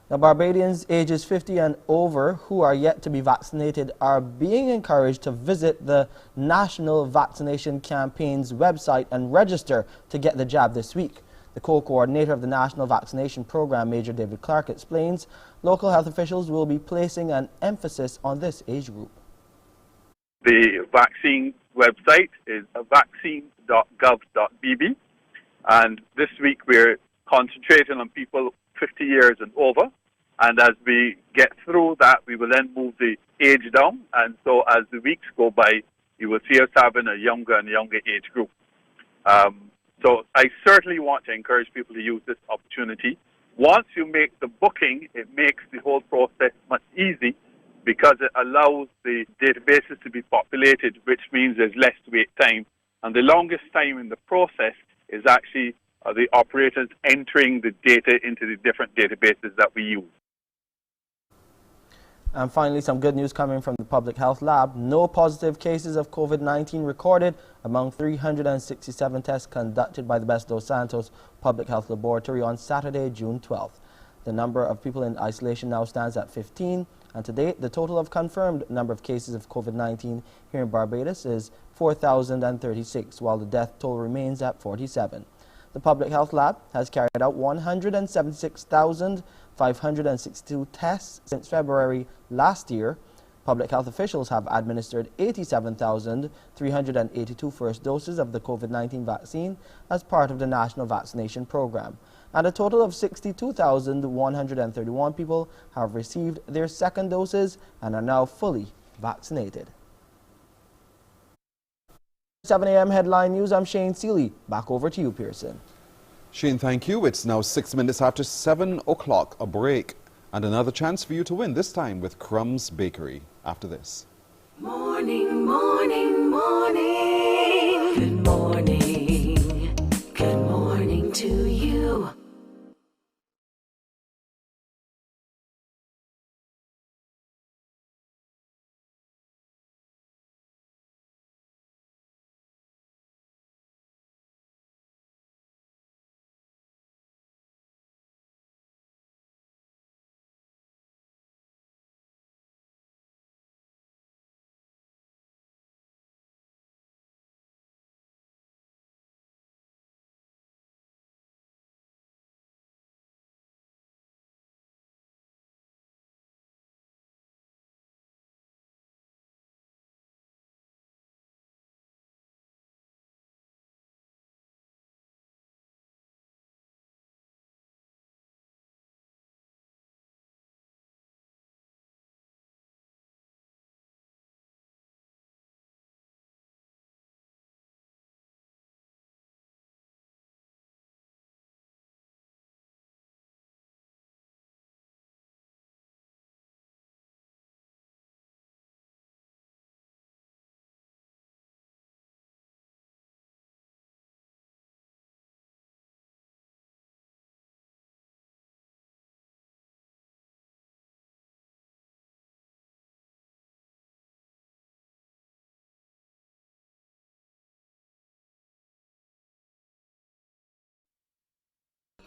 A: Now, Barbadians ages 50 and over who are yet to be vaccinated are being encouraged to visit the National Vaccination Campaign's website and register to get the jab this week. The co-coordinator of the National Vaccination Program, Major David Clark, explains local health officials will be placing an emphasis on this age group.
N: The vaccine website is vaccine.gov.bb. And this week we're concentrating on people 50 years and over. And as we get through that, we will then move the age down. And so as the weeks go by, you will see us having a younger and younger age group. So I certainly want to encourage people to use this opportunity. Once you make the booking, it makes the whole process much easy because it allows the databases to be populated, which means there's less wait time. And the longest time in the process is actually the operators entering the data into the different databases that we use.
A: And finally, some good news coming from the Public Health Lab. No positive cases of COVID-19 recorded among 367 tests conducted by the Best Dos Santos Public Health Laboratory on Saturday, June 12th. The number of people in isolation now stands at 15, and to date, the total of confirmed number of cases of COVID-19 here in Barbados is 4,036, while the death toll remains at 47. The Public Health Lab has carried out 176,562 tests since February last year. Public health officials have administered 87,382 first doses of the COVID-19 vaccine as part of the National Vaccination Program. And a total of 62,131 people have received their second doses and are now fully vaccinated. 7 a.m. Headline News, I'm Shane Seeley. Back over to you, Pearson.
K: Shane, thank you. It's now 6 minutes after 7 o'clock. A break and another chance for you to win, this time with Crumbs Bakery. After this.
B: Morning, morning, morning. Good morning. Good morning to you.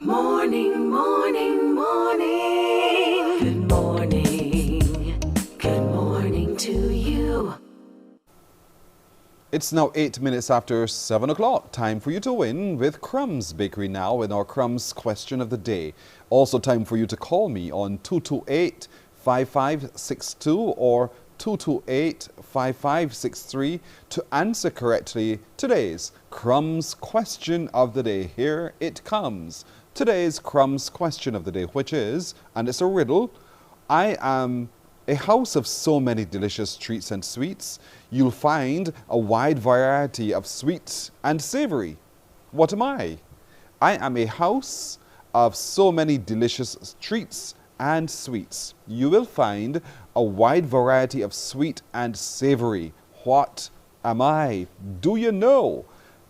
B: Morning, morning, morning. Good morning. Good morning to you.
K: It's now 8 minutes after 7 o'clock. Time for you to win with Crumbs Bakery now in our Crumbs question of the day. Also time for you to call me on 228-5562 or 228-5563 to answer correctly today's Crumbs question of the day. Here it comes. Today's Crumbs question of the day, which is, and it's a riddle, I am a house of so many delicious treats and sweets. You'll find a wide variety of sweet and savory. What am I? I am a house of so many delicious treats and sweets. You will find a wide variety of sweet and savory. What am I? Do you know?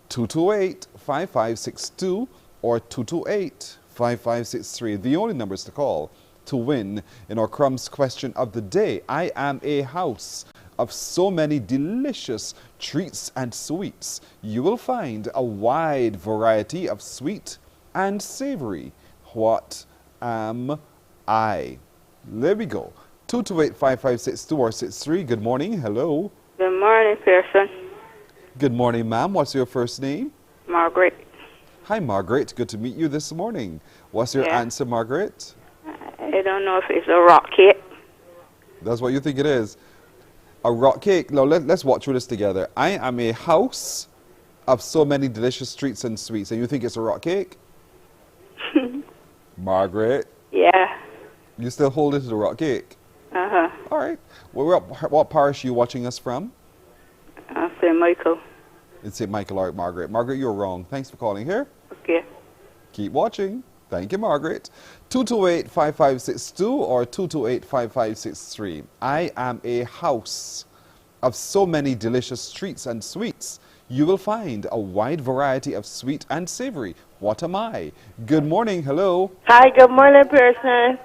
K: 228-5562 or 228-5563. The only numbers to call to win in our Crumbs question of the day. I am a house of so many delicious treats and sweets. You will find a wide variety of sweet and savory. What am I? There we go. 228-5562 or 63. Good morning. Hello.
H: Good morning, Pearson.
K: Good morning, ma'am. What's your first name?
H: Margaret.
K: Hi, Margaret. Good to meet you this morning. What's your answer, Margaret?
H: I don't know if it's a rock cake.
K: That's what you think it is. A rock cake. Now let's walk through this together. I am a house of so many delicious treats and sweets, and you think it's a rock cake? Margaret?
H: Yeah.
K: You still hold it to the rock cake?
H: Uh-huh.
K: All right. Well, what parish are you watching us from?
H: St. Michael.
K: It's St. Michael. All right, Margaret. Margaret, you're wrong. Thanks for calling here.
H: Okay.
K: Keep watching. Thank you, Margaret. 228-5562 or 228-5563. I am a house of so many delicious treats and sweets. You will find a wide variety of sweet and savory. What am I? Good morning. Hello.
O: Hi, good morning, Pearson.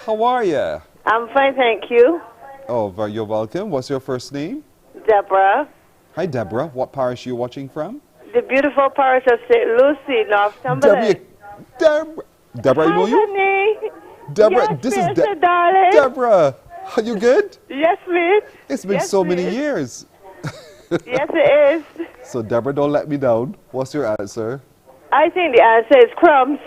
K: How are you?
O: I'm fine, thank you.
K: Oh, you're welcome. What's your first name?
O: Deborah.
K: Hi, Deborah. What parish are you watching from?
O: The beautiful parish of St. Lucie, Northumberland.
K: Deborah, I know you?
O: Honey.
K: Deborah,
O: Yes,
K: this is
O: Pearson, darling.
K: Deborah. Are you good?
O: Yes, please.
K: It's been
O: Yes,
K: so many
O: please.
K: years.
O: Yes, it is.
K: So, Deborah, don't let me down. What's your answer?
O: I think the answer is crumbs.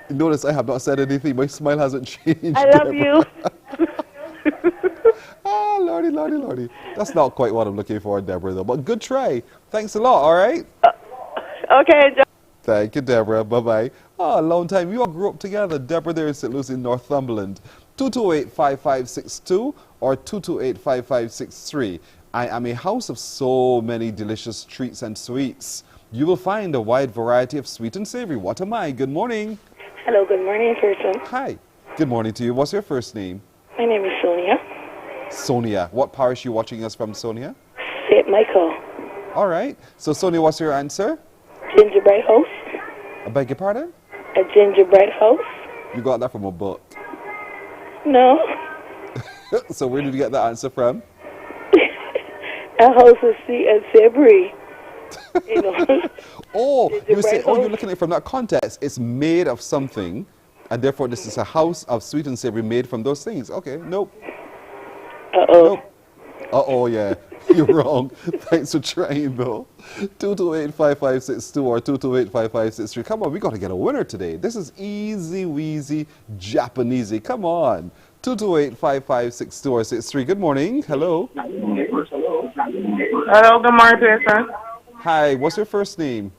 K: Notice I have not said anything. My smile hasn't changed.
O: I love you.
K: Oh, lordy, lordy, lordy. That's not quite what I'm looking for, Deborah, though. But good try. Thanks a lot, all right?
O: Okay,
K: Thank you, Deborah. Bye-bye. Oh, a long time. We all grew up together. Deborah there in St. Lucie, Northumberland. 228-5562 or 228-5563. I am a house of so many delicious treats and sweets. You will find a wide variety of sweet and savory. What am I? Good morning.
P: Hello, good morning, Pearson.
K: Hi. Good morning to you. What's your first name?
P: My name is Sonia.
K: Sonia. What parish are you watching us from, Sonia?
P: St. Michael.
K: All right. So, Sonia, what's your answer?
P: Gingerbread house.
K: I beg your pardon?
P: A gingerbread house.
K: You got that from a book.
P: No.
K: So where did you get that answer from?
P: A house of sweet and savory. You know.
K: Oh, you say,
P: Gingerbread
K: you're
P: house.
K: looking at it from that context. It's made of something, and therefore this is a house of sweet and savory made from those things. Okay, nope.
P: Uh-oh.
K: Nope. Uh-oh, yeah. You're wrong. Thanks for trying, though. 228-5562 or 228-5563. Come on, we got to get a winner today. This is easy, weezy, Japanesey. Come on. 228-5562 or 63. Good morning. Hello.
Q: Hello, good morning, Pearson.
K: Hi, what's your first name?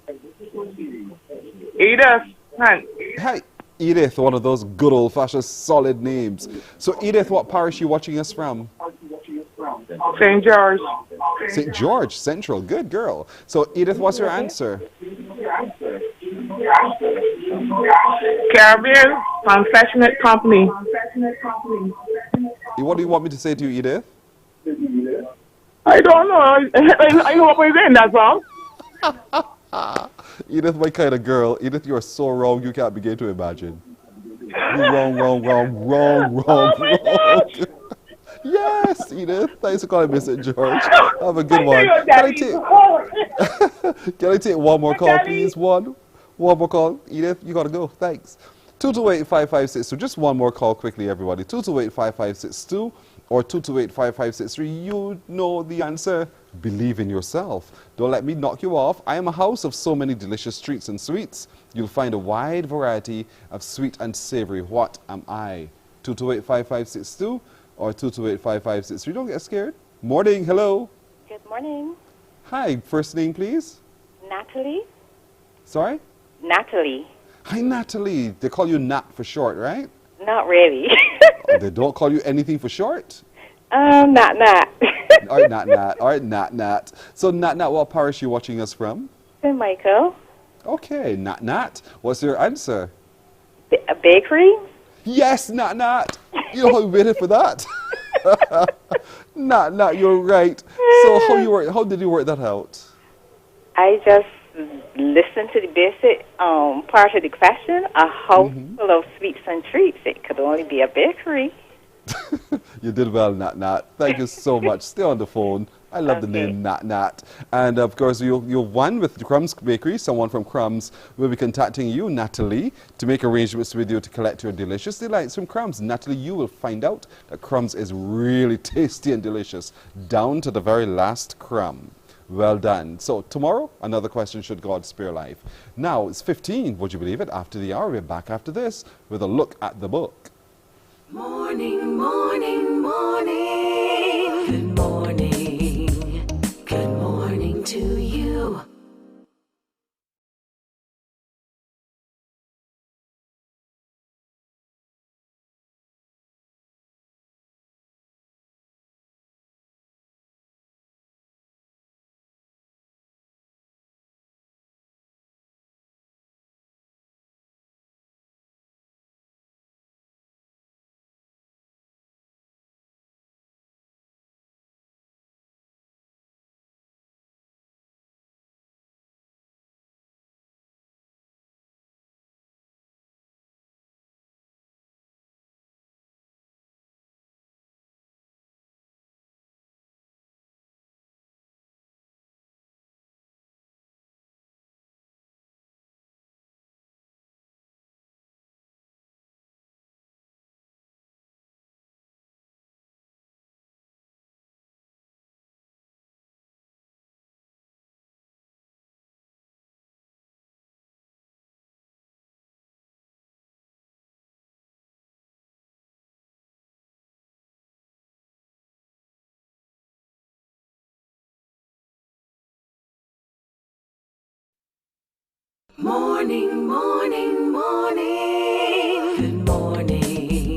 Q: Edith Hunt.
K: Hi, Edith, one of those good old-fashioned solid names. So, Edith, what parish are you watching us from?
Q: St. George.
K: St. George, Central. Good girl. So, Edith, what's your answer?
Q: Caribbean Confectionate Company.
K: What do you want me to say to you, Edith?
Q: I don't know. I know what we're saying, that's all.
K: Edith, my kind of girl. Edith, you are so wrong, you can't begin to imagine. You're wrong, wrong, wrong, wrong, wrong, wrong. Yes, Edith. Thanks for calling me, St. George. Have a good one. Can I take one more call, please? One more call. Edith, you got to go. Thanks. 228-5562. Just one more call quickly, everybody. 228-5562 or 228-5563. You know the answer. Believe in yourself. Don't let me knock you off. I am a house of so many delicious treats and sweets. You'll find a wide variety of sweet and savory. What am I? 228-5562 or 228-5563. Don't get scared. Morning. Hello.
P: Good morning.
K: Hi. First name, please.
P: Natalie.
K: Sorry?
P: Natalie.
K: Hi, Natalie. They call you Nat for short, right?
P: Not really.
K: Oh, they don't call you anything for short?
P: Not.
K: All right, Nat. All right, Nat. So, Nat, what parish are you watching us from?
P: St. Michael.
K: Okay, Nat. What's your answer?
P: A bakery.
K: Yes, Nat. You know how we waited for that? Nat, you're right. So, how did you work that out?
P: I just listened to the basic part of the question. A house full of sweets and treats. It could only be a bakery.
K: You did well, Nat. Thank you so much. Stay on the phone. I love the name Nat. And of course, you won with the Crumbs Bakery. Someone from Crumbs will be contacting you, Natalie, to make arrangements with you to collect your delicious delights from Crumbs. Natalie, you will find out that Crumbs is really tasty and delicious, down to the very last crumb. Well done. So tomorrow, another question, should God spare life. Now, it's 15, would you believe it? After the hour, we're back after this with a look at the book.
B: Morning. morning, morning, morning. Good morning. Good morning to you. Morning, morning, morning. Good morning.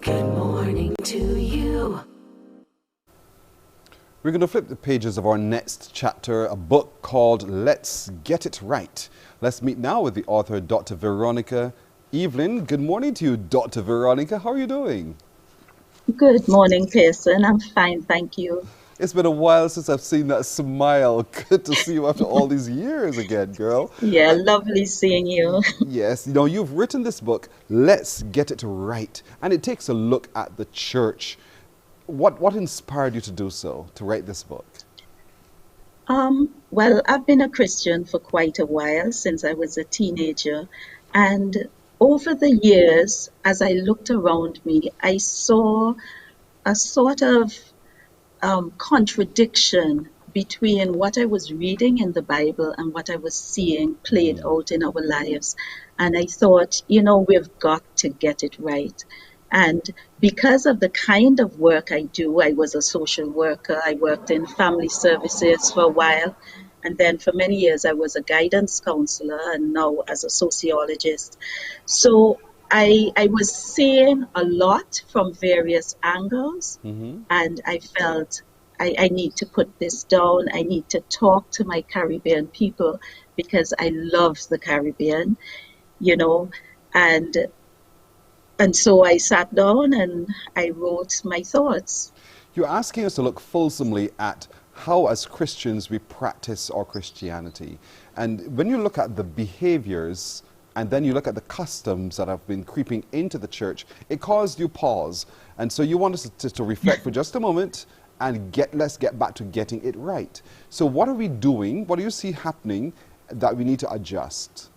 B: Good morning to you.
K: We're going to flip the pages of our next chapter, a book called Let's Get It Right. Let's meet now with the author, Dr. Veronica Evelyn. Good morning to you, Dr. Veronica. How are you doing?
L: Good morning, Pearson. I'm fine, thank you.
K: It's been a while since I've seen that smile. Good to see you after all these years again, girl.
L: Yeah, lovely seeing you.
K: Yes, you know, you've written this book, Let's Get It Right, and it takes a look at the church. What inspired you to do so, to write this book?
L: Well, I've been a Christian for quite a while, since I was a teenager. And over the years, as I looked around me, I saw a sort of contradiction between what I was reading in the Bible and what I was seeing played out in our lives. And I thought, we've got to get it right. And because of the kind of work I do, I was a social worker. I worked in family services for a while. And then for many years, I was a guidance counselor, and now as a sociologist. So I was seeing a lot from various angles, and I felt I need to put this down. I need to talk to my Caribbean people because I love the Caribbean, and so I sat down and I wrote my thoughts.
K: You're asking us to look fulsomely at how, as Christians, we practice our Christianity. And when you look at the behaviors and then you look at the customs that have been creeping into the church, it caused you pause. And so you want us to reflect for just a moment and let's get back to getting it right. So what are we doing? What do you see happening that we need to adjust?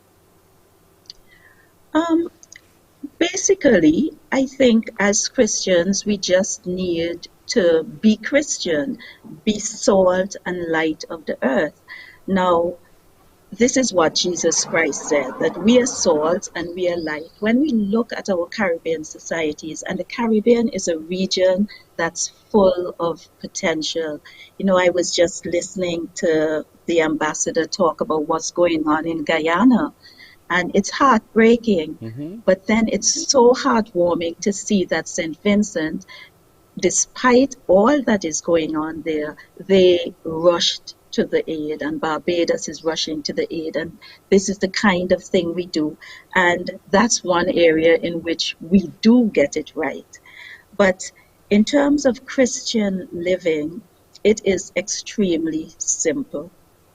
L: Basically, I think as Christians, we just need to be Christian, be salt and light of the earth. Now, this is what Jesus Christ said, that we are salt and we are light. When we look at our Caribbean societies, and the Caribbean is a region that's full of potential. I was just listening to the ambassador talk about what's going on in Guyana. And it's heartbreaking, but then it's so heartwarming to see that St. Vincent, despite all that is going on there, they rushed to the aid, and Barbados is rushing to the aid. And this is the kind of thing we do. And that's one area in which we do get it right. But in terms of Christian living, it is extremely simple.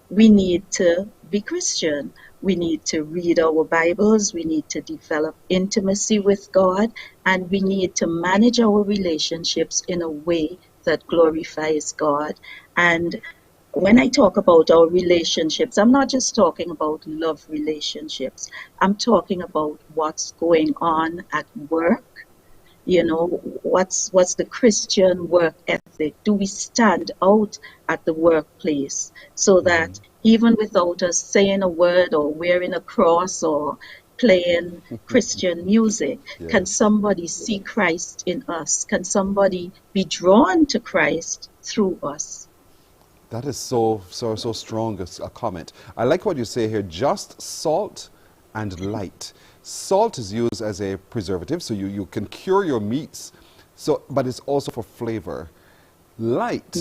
L: We need to be Christian. We need to read our Bibles. We need to develop intimacy with God. And we need to manage our relationships in a way that glorifies God. And when I talk about our relationships, I'm not just talking about love relationships. I'm talking about what's going on at work. What's the Christian work ethic? Do we stand out at the workplace so that even without us saying a word or wearing a cross or playing Christian music? Can
K: Yes.
L: somebody see Christ in us? Can somebody be drawn to Christ through us?
K: That is so strong a comment. I like what you say here, just salt and light. Salt is used as a preservative, so you can cure your meats, but it's also for flavor. Light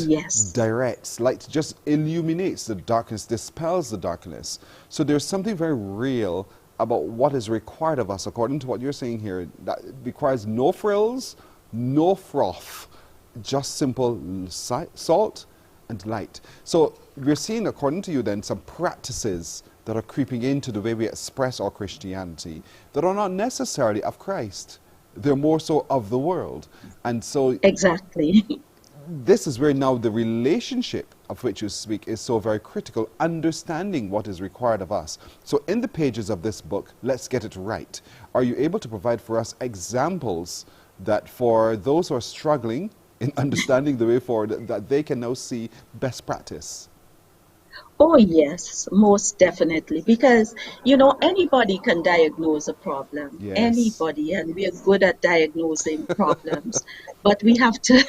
K: directs, light just illuminates the darkness, dispels the darkness. So there's something very real about what is required of us, according to what you're saying here. That requires no frills, no froth, just simple salt and light. So we're seeing, according to you then, some practices that are creeping into the way we express our Christianity that are not necessarily of Christ. They're more so of the world. And so
L: exactly.
K: This is where now the relationship of which you speak is so very critical, understanding what is required of us. So in the pages of this book, Let's Get It Right, are you able to provide for us examples that for those who are struggling in understanding the way forward, that they can now see best practice?
L: Oh, yes, most definitely. Because, you know, anybody can diagnose a problem.
K: Yes.
L: Anybody, and we are good at diagnosing problems. But we have to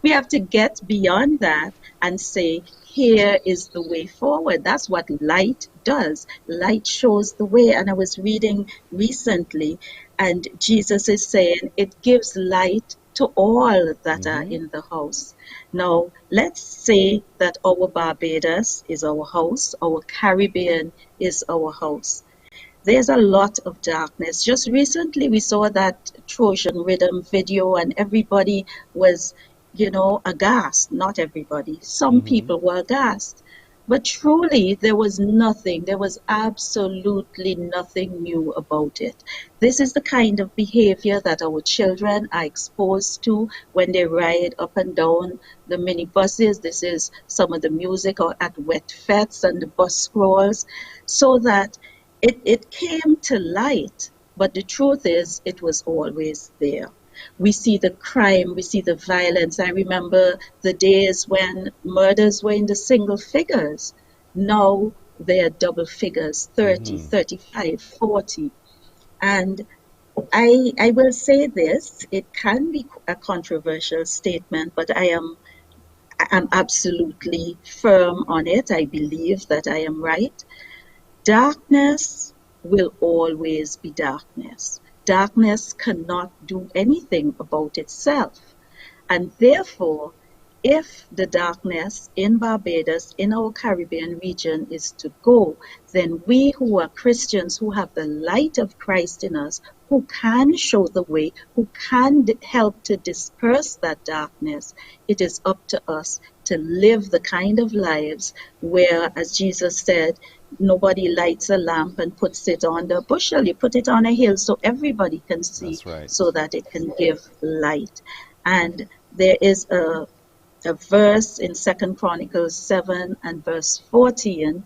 L: we have to get beyond that and say, here is the way forward. That's what light does. Light shows the way. And I was reading recently, and Jesus is saying it gives light to all that are in the house. Now, let's say that our Barbados is our house, our Caribbean is our house. There's a lot of darkness. Just recently, we saw that Trojan Rhythm video, and everybody was, you know, aghast. Not everybody. Some people were aghast. But truly, there was nothing, there was absolutely nothing new about it. This is the kind of behavior that our children are exposed to when they ride up and down the minibuses. This is some of the music or at wet fetes and the bus scrolls, so that it came to light. But the truth is, it was always there. We see the crime, we see the violence. I remember the days when murders were in the single figures. Now they are double figures, 30, 35, 40. And I will say this, it can be a controversial statement, but I'm absolutely firm on it. I believe that I am right. Darkness will always be darkness. Darkness cannot do anything about itself. And therefore, if the darkness in Barbados, in our Caribbean region, is to go, then we who are Christians, who have the light of Christ in us, who can show the way, who can help to disperse that darkness, it is up to us to live the kind of lives where, as Jesus said, nobody lights a lamp and puts it on the bushel. You put it on a hill so everybody can see.
K: That's right.
L: So that it can give light. And there is a verse in 2 Chronicles 7 and verse 14.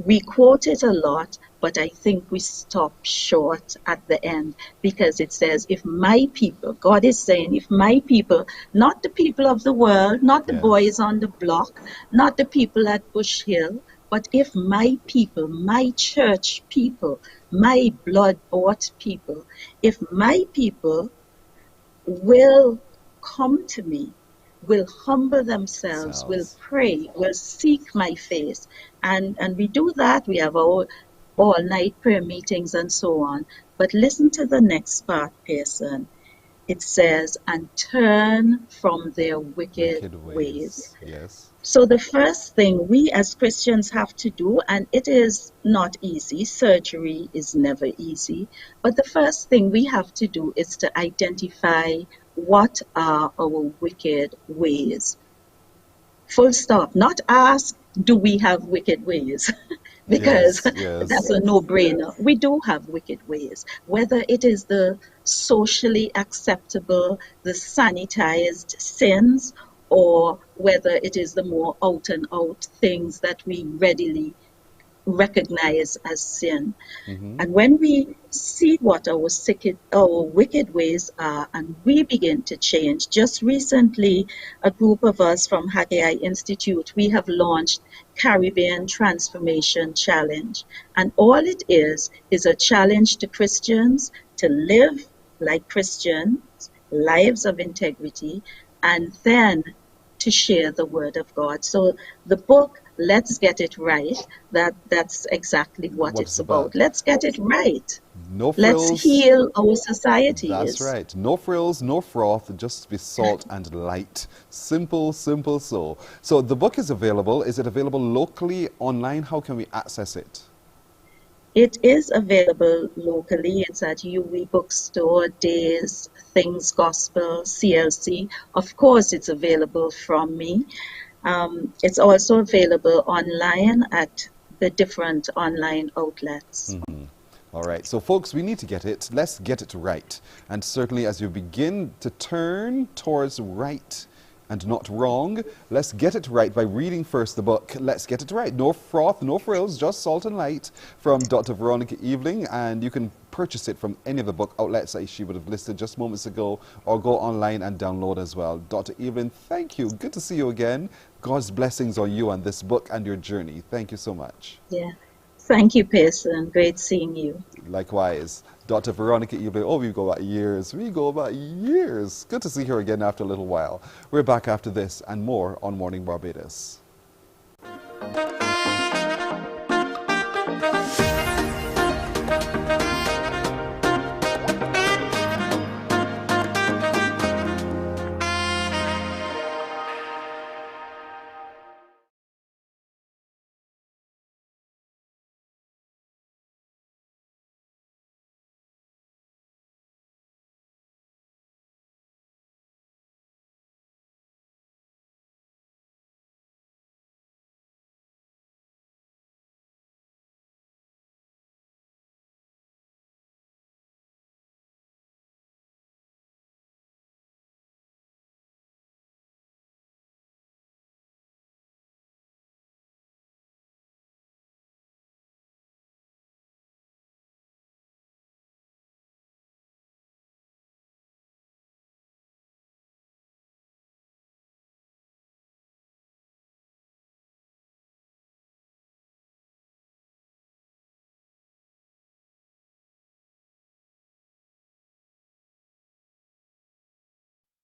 L: We quote it a lot, but I think we stop short at the end, because it says, if my people, God is saying, if my people, not the people of the world, not the boys on the block, not the people at Bush Hill, but if my people, my church people, my blood-bought people, if my people will come to me, will humble themselves, will pray, will seek my face. And we do that. We have our all-night prayer meetings and so on. But listen to the next part, Pearson. It says, and turn from their wicked ways.
K: Yes.
L: So the first thing we as Christians have to do, and it is not easy, surgery is never easy, but the first thing we have to do is to identify what are our wicked ways. Full stop. Not ask, do we have wicked ways? Because that's a no-brainer. We do have wicked ways. Whether it is the socially acceptable, the sanitized sins, or whether it is the more out and out things that we readily recognize as sin. And when we see what our wicked ways are and we begin to change, just recently, a group of us from Haggai Institute, we have launched Caribbean Transformation Challenge. And all it is a challenge to Christians to live like Christians, lives of integrity, and then to share the word of God. So the book, Let's Get It Right, that's exactly what it's about. Let's get it right.
K: No frills.
L: Let's heal our societies.
K: That's right. No frills, no froth, just be salt and light. Simple, simple so. So the book is available. Is it available locally, online? How can we access it?
L: It is available locally. It's at UWE Bookstore, Days, Things Gospel, CLC. Of course, it's available from me. It's also available online at the different online outlets.
K: All right, so folks, we need to get it. Let's get it right. And certainly as you begin to turn towards right and not wrong, let's get it right by reading first the book. Let's Get It Right. No froth, no frills, just salt and light, from Dr. Veronica Eveling. And you can purchase it from any of the book outlets that she would have listed just moments ago, or go online and download as well. Dr. Eveling, thank you. Good to see you again. God's blessings on you and this book and your journey. Thank you so much.
L: Yeah. Thank you, Pearson. Great seeing you.
K: Likewise. Dr. Veronica Eveling. Oh, we go back years. We go back years. Good to see her again after a little while. We're back after this and more on Morning Barbados.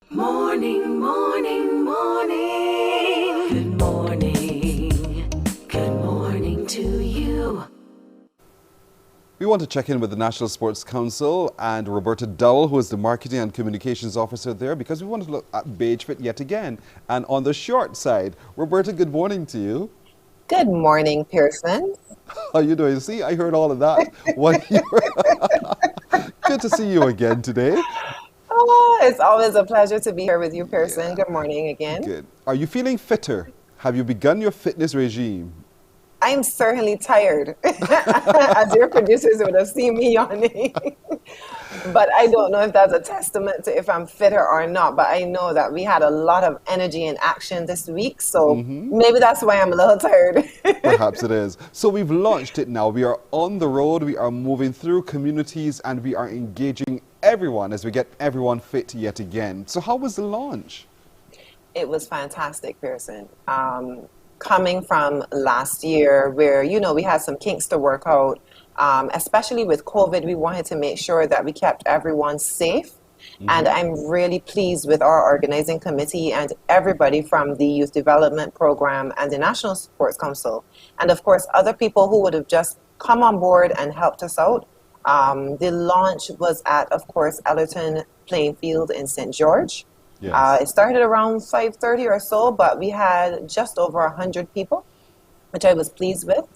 B: Morning, morning, morning. Good morning. Good morning to you.
K: We want to check in with the National Sports Council and Roberta Dowell, who is the Marketing and Communications Officer there, because we want to look at Beige Fit yet again. And on the short side, Roberta, good morning to you.
R: Good morning, Pearson.
K: How are you doing? See, I heard all of that. Good to see you again today.
R: Oh, it's always a pleasure to be here with you, Pearson. Yeah. Good morning again.
K: Good. Are you feeling fitter? Have you begun your fitness regime?
R: I am certainly tired, as your producers would have seen me yawning. But I don't know if that's a testament to if I'm fitter or not. But I know that we had a lot of energy and action this week, so maybe that's why I'm a little tired.
K: Perhaps it is. So we've launched it now. We are on the road. We are moving through communities, and we are engaging everyone as we get everyone fit yet again. So how was the launch?
R: It was fantastic, Pearson. Coming from last year where, you know, we had some kinks to work out, especially with COVID, we wanted to make sure that we kept everyone safe. And I'm really pleased with our organizing committee and everybody from the Youth Development Program and the National Sports Council. And of course, other people who would have just come on board and helped us out. The launch was at, of course, Ellerton Playing Field in St. George. Yes. It started around 5:30 or so, but we had just over 100 people, which I was pleased with.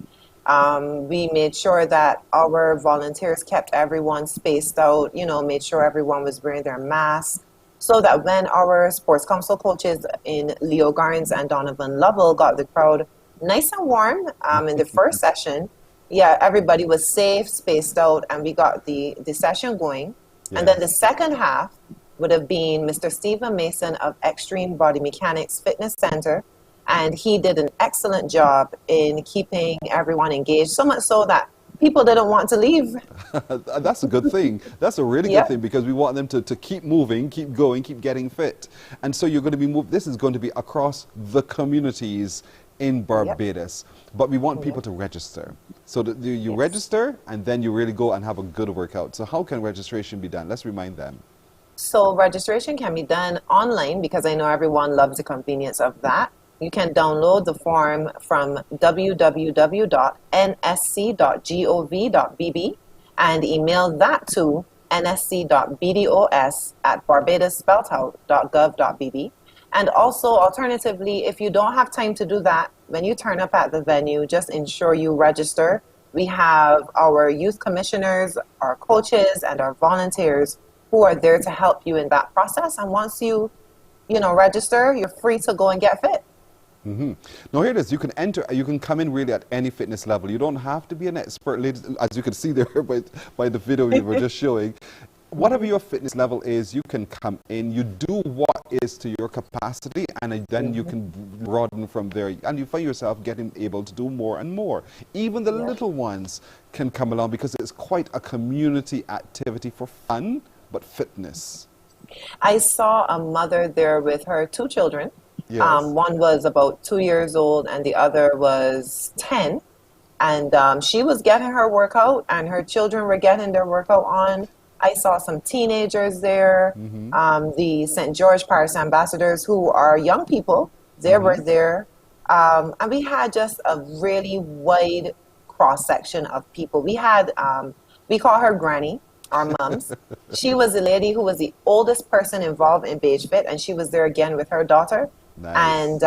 R: We made sure that our volunteers kept everyone spaced out, you know, made sure everyone was wearing their masks, so that when our sports council coaches in Leo Garnes and Donovan Lovell got the crowd nice and warm in the first session, yeah, everybody was safe, spaced out, and we got the session going. Yes. And then the second half would have been Mr. Stephen Mason of Extreme Body Mechanics Fitness Center And he did an excellent job in keeping everyone engaged, so much so that people didn't want to leave.
K: That's a good thing. That's a really good thing, because we want them to keep moving, keep going, keep getting fit. And so you're going to be this is going to be across the communities in Barbados. But we want people to register. So that you register, and then you really go and have a good workout. So how can registration be done? Let's remind them.
R: So registration can be done online, because I know everyone loves the convenience of that. You can download the form from www.nsc.gov.bb and email that to nsc.bdos@barbadosspeltout.gov.bb. And also, alternatively, if you don't have time to do that, when you turn up at the venue, just ensure you register. We have our youth commissioners, our coaches, and our volunteers who are there to help you in that process. And once you register, you're free to go and get fit.
K: Now here it is. You can enter. You can come in really at any fitness level. You don't have to be an expert, ladies, as you can see there by the video we were just showing. Whatever your fitness level is, you can come in. You do what is to your capacity, and then you can broaden from there. And you find yourself getting able to do more and more. Even the little ones can come along, because it's quite a community activity for fun, but fitness.
R: I saw a mother there with her 2 children.
K: Yes.
R: One was about 2 years old and the other was 10. And she was getting her workout and her children were getting their workout on. I saw some teenagers there. The St. George Parish ambassadors, who are young people, they were there. And we had just a really wide cross-section of people. We had, we call her Granny, our mums. She was the lady who was the oldest person involved in Beige Fit, and she was there again with her daughter.
K: Nice.
R: And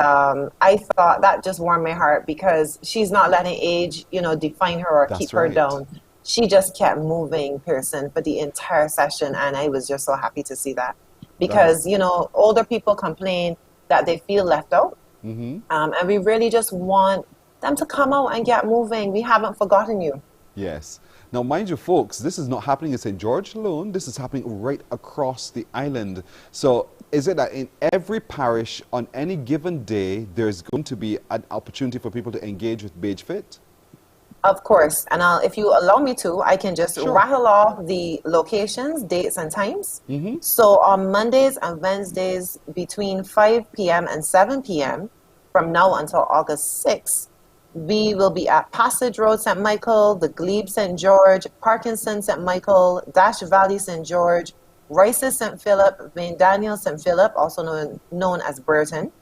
R: I thought that just warmed my heart, because she's not letting age, define her or keep her down. She just kept moving, Pearson, for the entire session, and I was just so happy to see that. Because, older people complain that they feel left out, and we really just want them to come out and get moving. We haven't forgotten you.
K: Yes. Now, mind you, folks, this is not happening in St. George alone. This is happening right across the island. So is it that in every parish on any given day, there's going to be an opportunity for people to engage with Beige Fit?
R: Of course. And if you allow me to, I can just rattle off the locations, dates, and times. So on Mondays and Wednesdays between 5 p.m. and 7 p.m. from now until August 6th, we will be at Passage Road, St. Michael, the Glebe, St. George, Parkinson, St. Michael, Dash Valley, St. George, Rices, St. Philip, Vane Daniel, St. Philip, also known as Burton,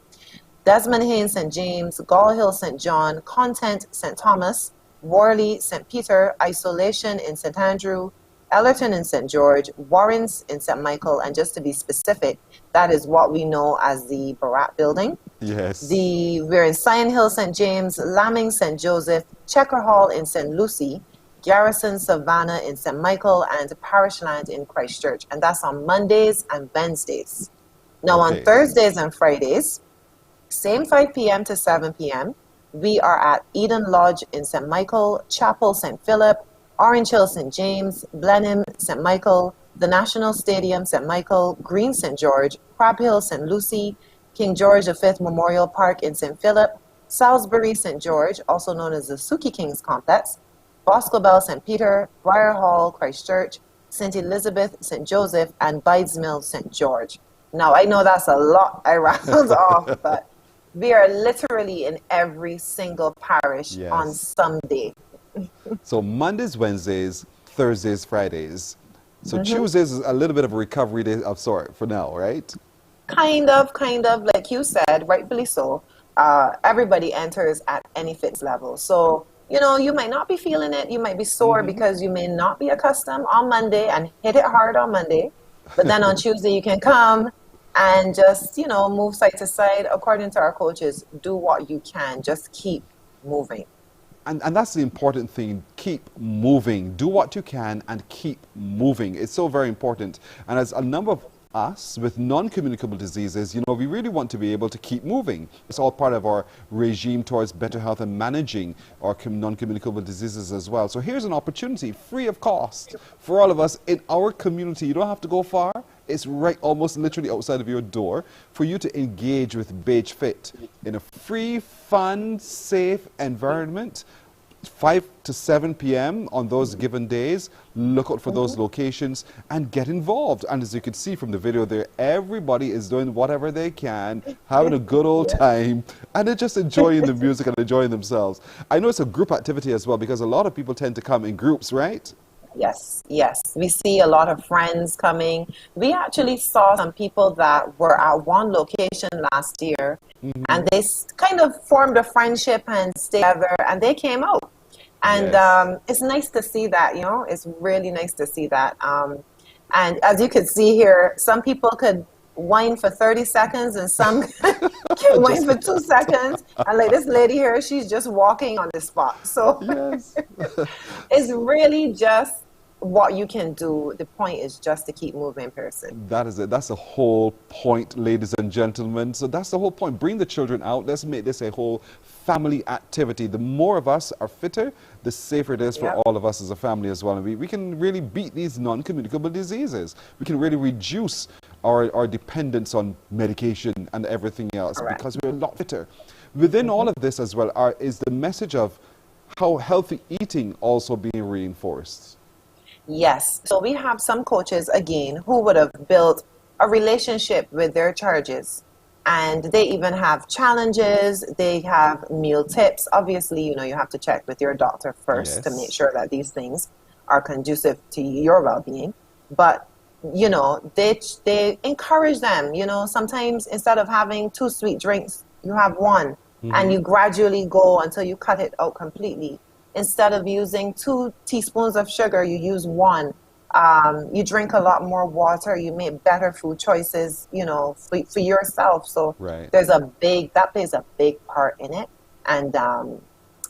R: Desmond Haynes, St. James, Gall Hill, St. John, Content, St. Thomas, Worley, St. Peter, Isolation in St. Andrew, Ellerton in St. George, Warrens in St. Michael, and just to be specific, that is what we know as the Barat Building.
K: Yes.
R: We're in Sion Hill, St. James, Lamming, St. Joseph, Checker Hall in St. Lucie, Garrison, Savannah in St. Michael, and Parishland in Christchurch. And that's on Mondays and Wednesdays. Now on Thursdays and Fridays, same 5 p.m. to 7 p.m., we are at Eden Lodge in St. Michael, Chapel, St. Philip, Orange Hill, St. James, Blenheim, St. Michael, the National Stadium, St. Michael, Green, St. George, Crab Hill, St. Lucie, King George V Memorial Park in St. Philip, Salisbury, St. George, also known as the Suki Kings Complex, Boscobel, St. Peter, Briar Hall, Christchurch, St. Elizabeth, St. Joseph, and Bides Mills, St. George. Now, I know that's a lot I rattled off, but we are literally in every single parish on some day.
K: So Mondays, Wednesdays, Thursdays, Fridays. So Tuesdays is a little bit of a recovery day of sort for now, right?
R: Kind of, like you said, rightfully so. Everybody enters at any fitness level. So, you might not be feeling it. You might be sore because you may not be accustomed on Monday and hit it hard on Monday. But then on Tuesday, you can come and just, move side to side. According to our coaches, do what you can. Just keep moving.
K: And that's the important thing. Keep moving. Do what you can and keep moving. It's so very important. And as a number of us with non-communicable diseases, we really want to be able to keep moving. It's all part of our regime towards better health and managing our non-communicable diseases as well. So here's an opportunity, free of cost, for all of us in our community. You don't have to go far. It's right, almost literally outside of your door for you to engage with Beige Fit in a free, fun, safe environment. 5 to 7 p.m. on those given days. Look out for those locations and get involved. And as you can see from the video there, everybody is doing whatever they can, having a good old time, and they're just enjoying the music and enjoying themselves. I know it's a group activity as well because a lot of people tend to come in groups, right?
R: Yes, yes. We see a lot of friends coming. We actually saw some people that were at one location last year, and they kind of formed a friendship and stayed together, and they came out. And it's nice to see that, you know, it's really nice to see that. And as you can see here, some people could whine for 30 seconds and some can whine for 2 seconds. And like this lady here, she's just walking on the spot. So it's really just what you can do. The point is just to keep moving, person.
K: That is it. That's the whole point, ladies and gentlemen. So that's the whole point. Bring the children out. Let's make this a whole family activity. The more of us are fitter, the safer it is for all of us as a family as well. And we can really beat these non-communicable diseases. We can really reduce our dependence on medication and everything else because we're a lot fitter. Within all of this as well is the message of how healthy eating also being reinforced.
R: Yes. So we have some coaches, again, who would have built a relationship with their charges. And they even have challenges. They have meal tips. Obviously, you know, you have to check with your doctor first to make sure that these things are conducive to your well-being. But, you know, they encourage them. You know, sometimes instead of having 2 sweet drinks, you have 1. And you gradually go until you cut it out completely. Instead of using 2 teaspoons of sugar, you use 1. You drink a lot more water. You make better food choices, you know, for yourself. So that plays a big part in it. And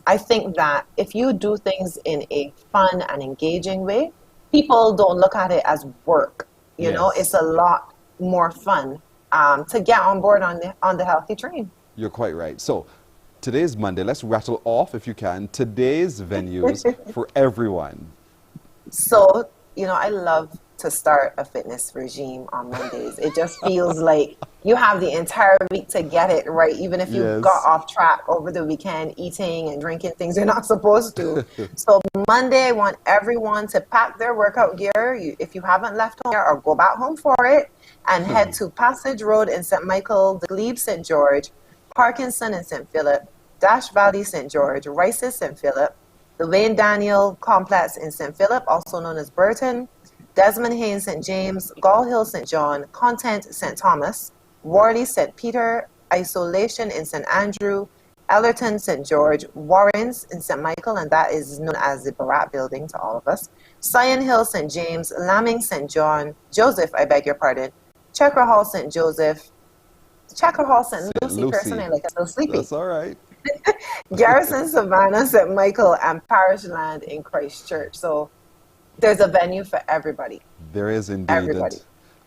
R: I think that if you do things in a fun and engaging way, people don't look at it as work. You know, it's a lot more fun to get on board on the healthy train.
K: You're quite right. So today's Monday. Let's rattle off, if you can, today's venues for everyone.
R: So, you know, I love to start a fitness regime on Mondays. It just feels like you have the entire week to get it right, even if you got off track over the weekend eating and drinking things you're not supposed to. So Monday, I want everyone to pack their workout gear. If you haven't left home or go back home for it, and head to Passage Road in St. Michael, the Glebe St. George, Parkinson in St. Philip, Dash Valley St. George, Rices St. Philip, the Wayne Daniel Complex in St. Philip, also known as Burton, Desmond Haynes St. James, Gall Hill St. John, Content St. Thomas, Worley St. Peter, Isolation in St. Andrew, Ellerton St. George, Warrens in St. Michael, and that is known as the Barat Building to all of us, Sion Hill St. James, Lamming St. John, Joseph, I beg your pardon, Checker Hall St. Joseph, Checker Hall St. Lucy, personally, like a little sleepy.
K: That's all right.
R: Garrison, Savannah, St. Michael, and Parish Land in Christchurch. So there's a venue for everybody.
K: There is indeed.
R: Everybody.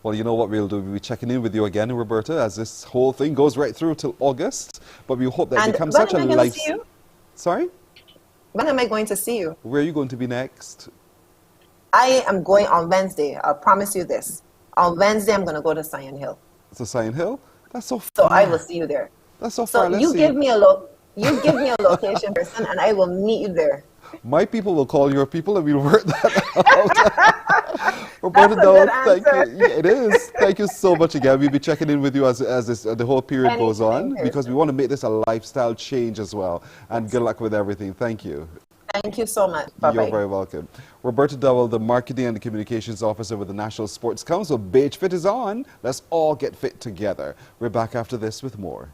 K: Well, you know what we'll do? We'll be checking in with you again, Roberta, as this whole thing goes right through till August. But we hope that it becomes such a life. Sorry?
R: When am I going to see you?
K: Where are you going to be next?
R: I am going on Wednesday. I'll promise you this. On Wednesday, I'm going to go to Sion Hill.
K: To Sion Hill? That's so far.
R: So I will see you there.
K: That's so far.
R: So you give me a location, person, and I will meet you there.
K: My people will call your people, and we'll work that out. Roberta, thank you. Yeah, it is. Thank you so much again. We'll be checking in with you as the whole period goes on, because we want to make this a lifestyle change as well. And good luck with everything. Thank you.
R: Thank you so much. Bye-bye.
K: You're very welcome. Roberta Dowell, the Marketing and Communications Officer with the National Sports Council. Beige Fit is on. Let's all get fit together. We're back after this with more.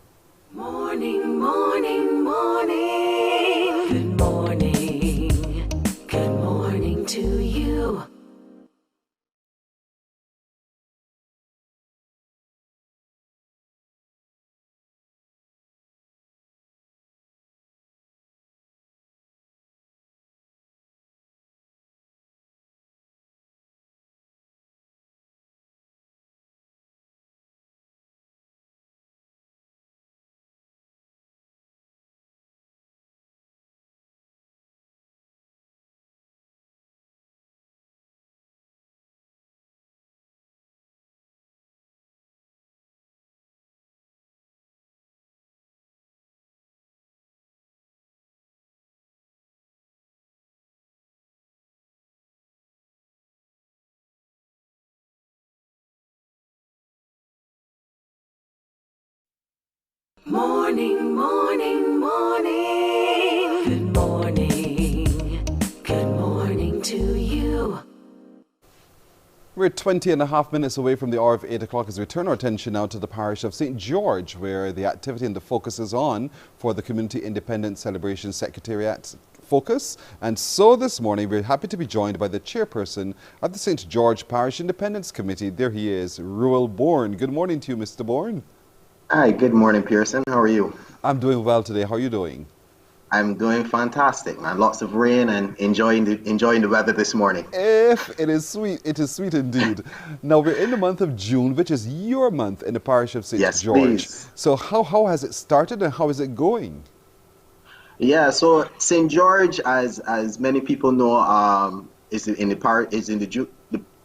B: Morning, morning, morning. Good morning. Good morning to you. Morning, morning, morning. Good morning. Good morning to you.
K: We're 20.5 minutes away from the hour of 8 o'clock as we turn our attention now to the parish of St. George, where the activity and the focus is on for the Community Independence Celebration Secretariat focus. And so this morning, we're happy to be joined by the chairperson of the St. George Parish Independence Committee. There he is, Ruel Bourne. Good morning to you, Mr. Bourne.
S: Hi, good morning, Pearson. How are you?
K: I'm doing well today. How are you doing?
S: I'm doing fantastic, man. Lots of rain and enjoying the weather this morning.
K: If it is sweet indeed. Now we're in the month of June, which is your month in the parish of St.
S: Yes,
K: George.
S: please.
K: So how has it started and how is it going?
S: Yeah, so St. George, as many people know, is in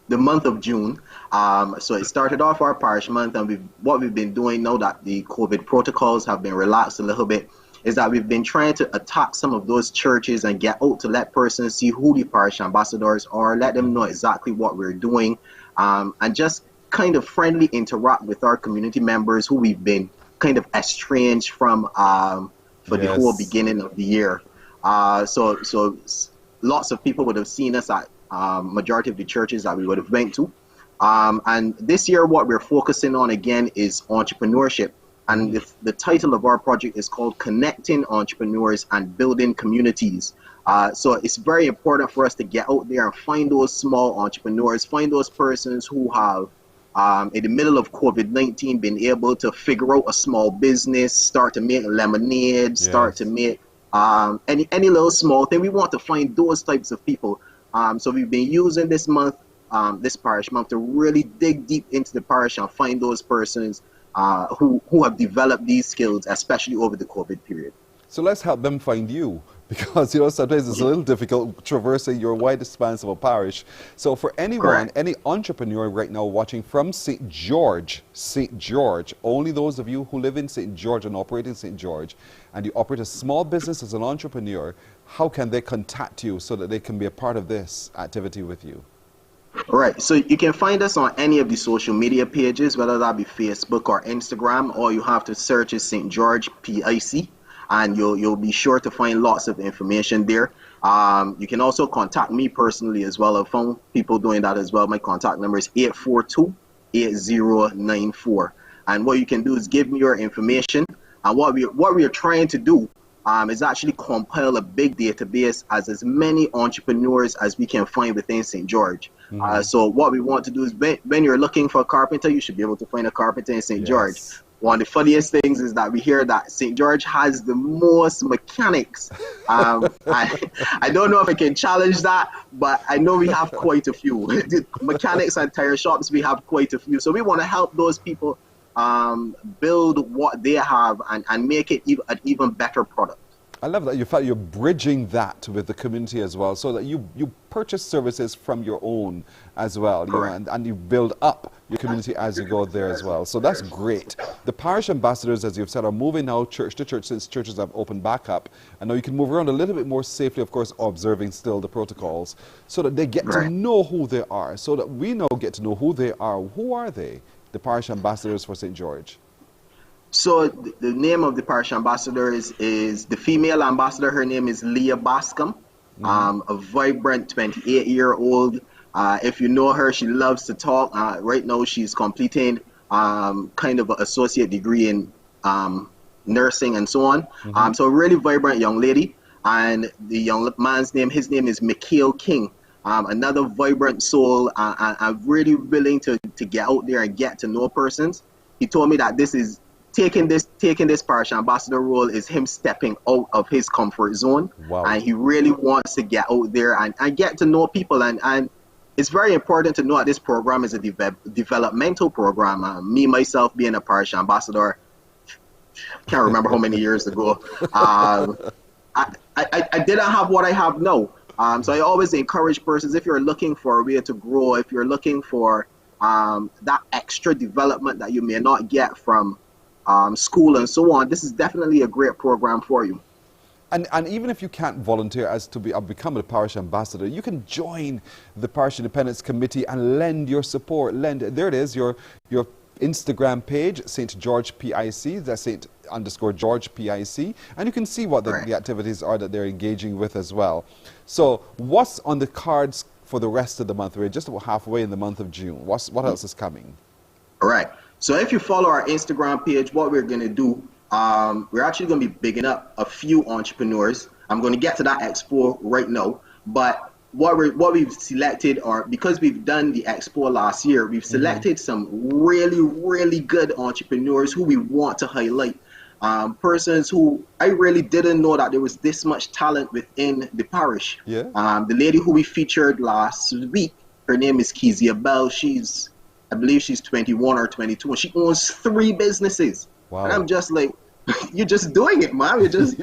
S: the month of June. So it started off our parish month, and what we've been doing now that the COVID protocols have been relaxed a little bit is that we've been trying to attack some of those churches and get out to let persons see who the parish ambassadors are, let them know exactly what we're doing, and just kind of friendly interact with our community members who we've been kind of estranged from for the whole beginning of the year. So lots of people would have seen us at majority of the churches that we would have went to. And this year what we're focusing on again is entrepreneurship. And the title of our project is called Connecting Entrepreneurs and Building Communities. So it's very important for us to get out there and find those small entrepreneurs, find those persons who have, in the middle of COVID-19, been able to figure out a small business, start to make lemonade, start to make any little small thing. We want to find those types of people. So we've been using this month, this parish month, to really dig deep into the parish and find those persons who have developed these skills, especially over the COVID period.
K: So let's help them find you, because sometimes it's a little difficult traversing your wide expanse of a parish. So for anyone, any entrepreneur right now watching from St. George, only those of you who live in St. George and operate in St. George, and you operate a small business as an entrepreneur, how can they contact you so that they can be a part of this activity with you?
S: Right, so you can find us on any of the social media pages, whether that be Facebook or Instagram. All you have to search is St. George PIC, and you'll be sure to find lots of information there. You can also contact me personally as well. I've found people doing that as well. My contact number is 842-8094. And what you can do is give me your information. And what we are trying to do is actually compile a big database as many entrepreneurs as we can find within St. George. So what we want to do is when you're looking for a carpenter, you should be able to find a carpenter in St. George. One of the funniest things is that we hear that St. George has the most mechanics. I don't know if I can challenge that, but I know we have quite a few. Mechanics and tire shops, we have quite a few. So we want to help those people build what they have and make it an even better product.
K: I love that you're bridging that with the community as well, so that you purchase services from your own as well, and you build up your community as you go there as well. So that's great. The parish ambassadors, as you've said, are moving now church to church since churches have opened back up. And now you can move around a little bit more safely, of course, observing still the protocols, so that they get to know who they are, so that we now get to know who they are. Who are they, the parish ambassadors for St. George?
S: So the name of the parish ambassador is the female ambassador. Her name is Leah Bascom, a vibrant 28-year-old. If you know her, she loves to talk. Right now, she's completing kind of an associate degree in nursing and so on. So a really vibrant young lady. And the young man's name, his name is Mikhail King. Another vibrant soul, and really willing to get out there and get to know persons. He told me that this is taking this parish ambassador role is him stepping out of his comfort zone. And he really wants to get out there and get to know people. And it's very important to know that this program is a developmental program. Me, myself, being a parish ambassador, can't remember how many years ago, I didn't have what I have now. So I always encourage persons, if you're looking for a way to grow, if you're looking for that extra development that you may not get from school and so on, this is definitely a great program for you.
K: And even if you can't volunteer as to become a parish ambassador, you can join the Parish Independence Committee and lend your support. There it is, your Instagram page, St. George PIC, that's St_George PIC, and you can see what the activities are that they're engaging with as well. So what's on the cards for the rest of the month? We're just about halfway in the month of June. What else is coming?
S: All right. So if you follow our Instagram page, what we're going to do, we're actually going to be bigging up a few entrepreneurs. I'm going to get to that expo right now, but what we've selected, or because we've done the expo last year, we've selected some really good entrepreneurs who we want to highlight. Persons who I really didn't know that there was this much talent within the parish.
K: Yeah.
S: The lady who we featured last week, her name is Kezia Bell. I believe she's 21 or 22, and she owns 3 businesses.
K: Wow.
S: And I'm just like, you're just doing it, man. You're just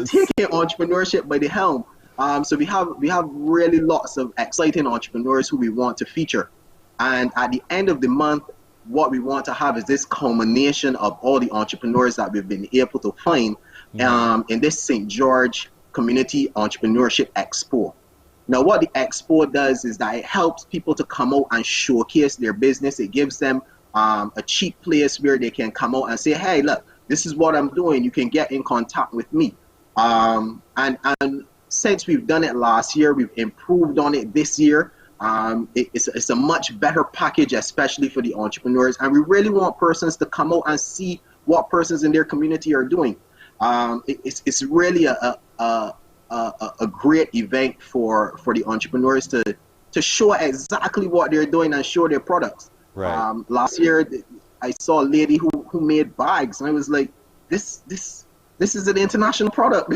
S: taking entrepreneurship by the helm. So we have really lots of exciting entrepreneurs who we want to feature. And at the end of the month, what we want to have is this culmination of all the entrepreneurs that we've been able to find in this St. George Community Entrepreneurship Expo. Now, what the expo does is that it helps people to come out and showcase their business. It gives them a cheap place where they can come out and say, hey, look, this is what I'm doing. You can get in contact with me. And since we've done it last year, we've improved on it this year. It's a much better package, especially for the entrepreneurs. And we really want persons to come out and see what persons in their community are doing. It's really a great event for the entrepreneurs to show exactly what they're doing and show their products.
K: Right.
S: Last year, I saw a lady who made bags, and I was like, this is an international product.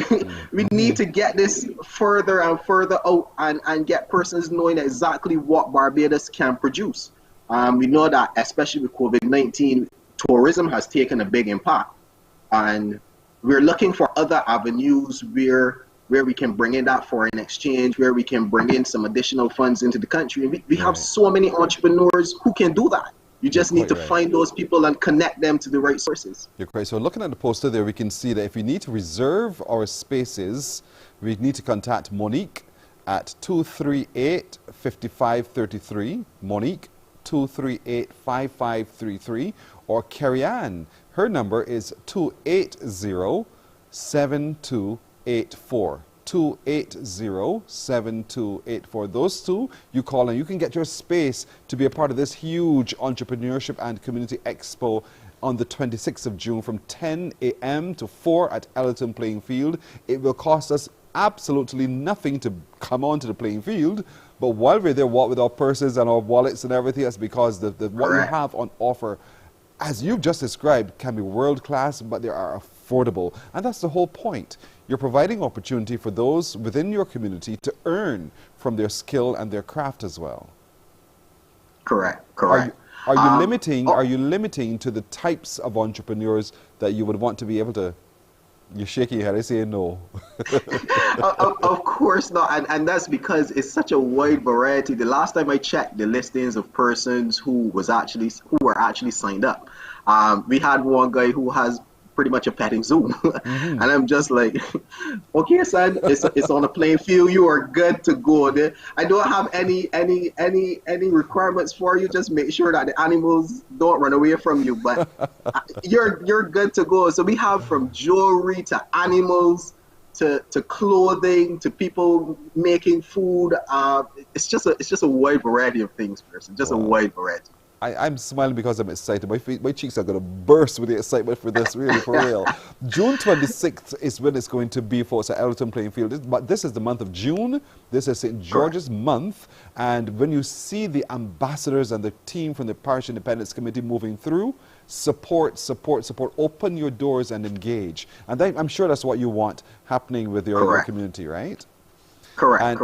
S: We need to get this further and further out and get persons knowing exactly what Barbados can produce. We know that, especially with COVID-19, tourism has taken a big impact, and we're looking for other avenues where we can bring in that foreign exchange, where we can bring in some additional funds into the country. And we have so many entrepreneurs who can do that. You just need to find those people and connect them to the right sources.
K: You're correct. So looking at the poster there, we can see that if we need to reserve our spaces, we need to contact Monique at 238-5533. Monique, 238-5533. Or Carrie Ann, her number is 280-7284. 280-7284. Those two you call and you can get your space to be a part of this huge entrepreneurship and community expo on the 26th of June from 10 a.m. to 4 at Ellerton Playing Field. It will cost us absolutely nothing to come onto the playing field, but while we're there, what with our purses and our wallets and everything, that's because what you have on offer, as you've just described, can be world class, but they are affordable. And that's the whole point. You're providing opportunity for those within your community to earn from their skill and their craft as well.
S: Correct.
K: Are you limiting to the types of entrepreneurs that you would want to be able to? You're shaking your head. I say no.
S: Of course not, and that's because it's such a wide variety. The last time I checked the listings of persons who were actually signed up, we had one guy who has pretty much a petting zoo, and I'm just like, okay, son, it's on a playing field. You are good to go. I don't have any requirements for you. Just make sure that the animals don't run away from you. But you're good to go. So we have from jewelry to animals to clothing to people making food. It's just a wide variety of things, person. Just a wide variety.
K: I'm smiling because I'm excited. My cheeks are going to burst with the excitement for this, really, for real. June 26th is when it's going to be for us at Ellerton Playing Field. But this is the month of June. This is St. George's month. And when you see the ambassadors and the team from the Parish Independence Committee moving through, support. Open your doors and engage. And I'm sure that's what you want happening with your community, right?
S: Correct.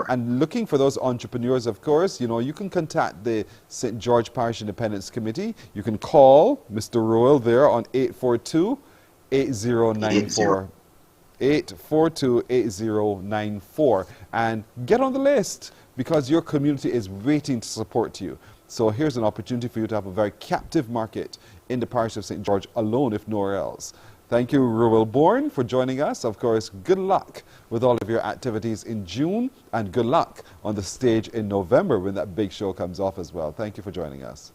K: And looking for those entrepreneurs, of course, you can contact the St. George Parish Independence Committee. You can call Mr. Royal there on 842-8094. 842-8094. And get on the list because your community is waiting to support you. So here's an opportunity for you to have a very captive market in the parish of St. George alone, if nowhere else. Thank you, Ruel Bourne, for joining us. Of course, good luck with all of your activities in June, and good luck on the stage in November when that big show comes off as well. Thank you for joining us.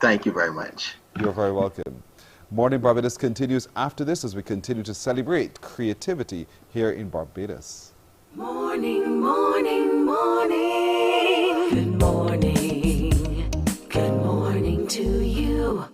S: Thank you very much.
K: You're very welcome. Morning Barbados continues after this as we continue to celebrate creativity here in Barbados.
B: Morning, morning, morning. Good morning. Good morning to you.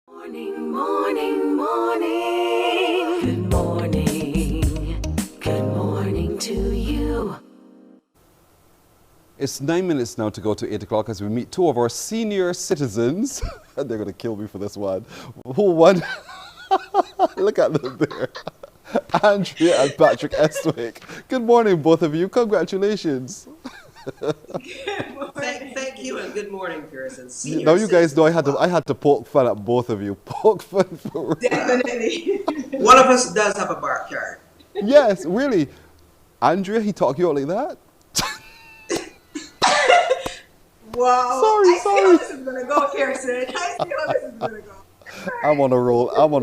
B: Morning, morning, morning. Good morning. Good morning to you.
K: It's 9 minutes now to go to 8 o'clock as we meet two of our senior citizens. They're going to kill me for this one. Who won? Look at them there. Andrea and Patrick Estwick. Good morning, both of you. Congratulations.
T: Thank you and good morning, Pearson.
K: Now you guys know I had to poke fun at both of you. Poke fun for real.
T: Definitely. One of us does have a bark yard.
K: Yes, really. Andrea, he talked you out like that?
T: Wow.
K: Sorry.
T: See how this is gonna go, Pearson. I see how this is gonna go.
K: I'm on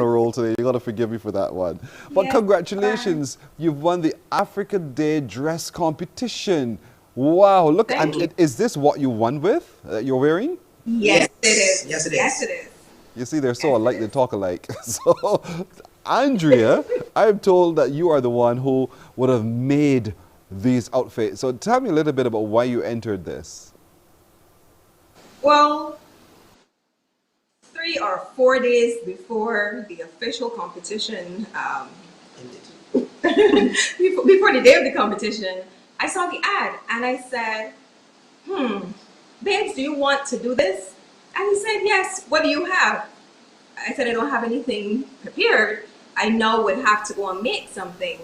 K: a roll today. You got to forgive me for that one. But congratulations. You've won the African Day dress competition. Wow. Look, and is this what you won with that you're wearing?
T: Yes, it is. Yes, it is.
K: Yes, it is. You see, they're so alike, they talk alike. So, Andrea, I'm told that you are the one who would have made these outfits. So tell me a little bit about why you entered this.
T: Well, 3 or 4 days before the official competition ended, before the day of the competition, I saw the ad and I said, babes, do you want to do this? And he said, yes. What do you have? I said, I don't have anything prepared. I now would have to go and make something.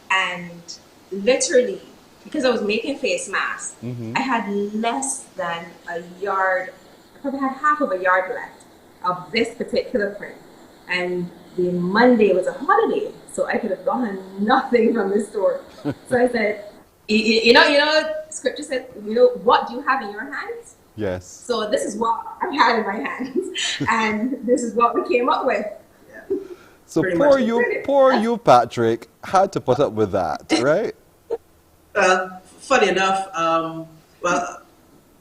T: And literally, because I was making face masks, I had less than a yard, I probably had half of a yard left of this particular print. And the Monday was a holiday, so I could have gotten nothing from this store. So I said, you know, scripture said, what do you have in your hands?
K: Yes.
T: So this is what I had in my hands, and this is what we came up with.
K: So poor you, Patrick, had to put up with that, right?
T: Funny enough, well,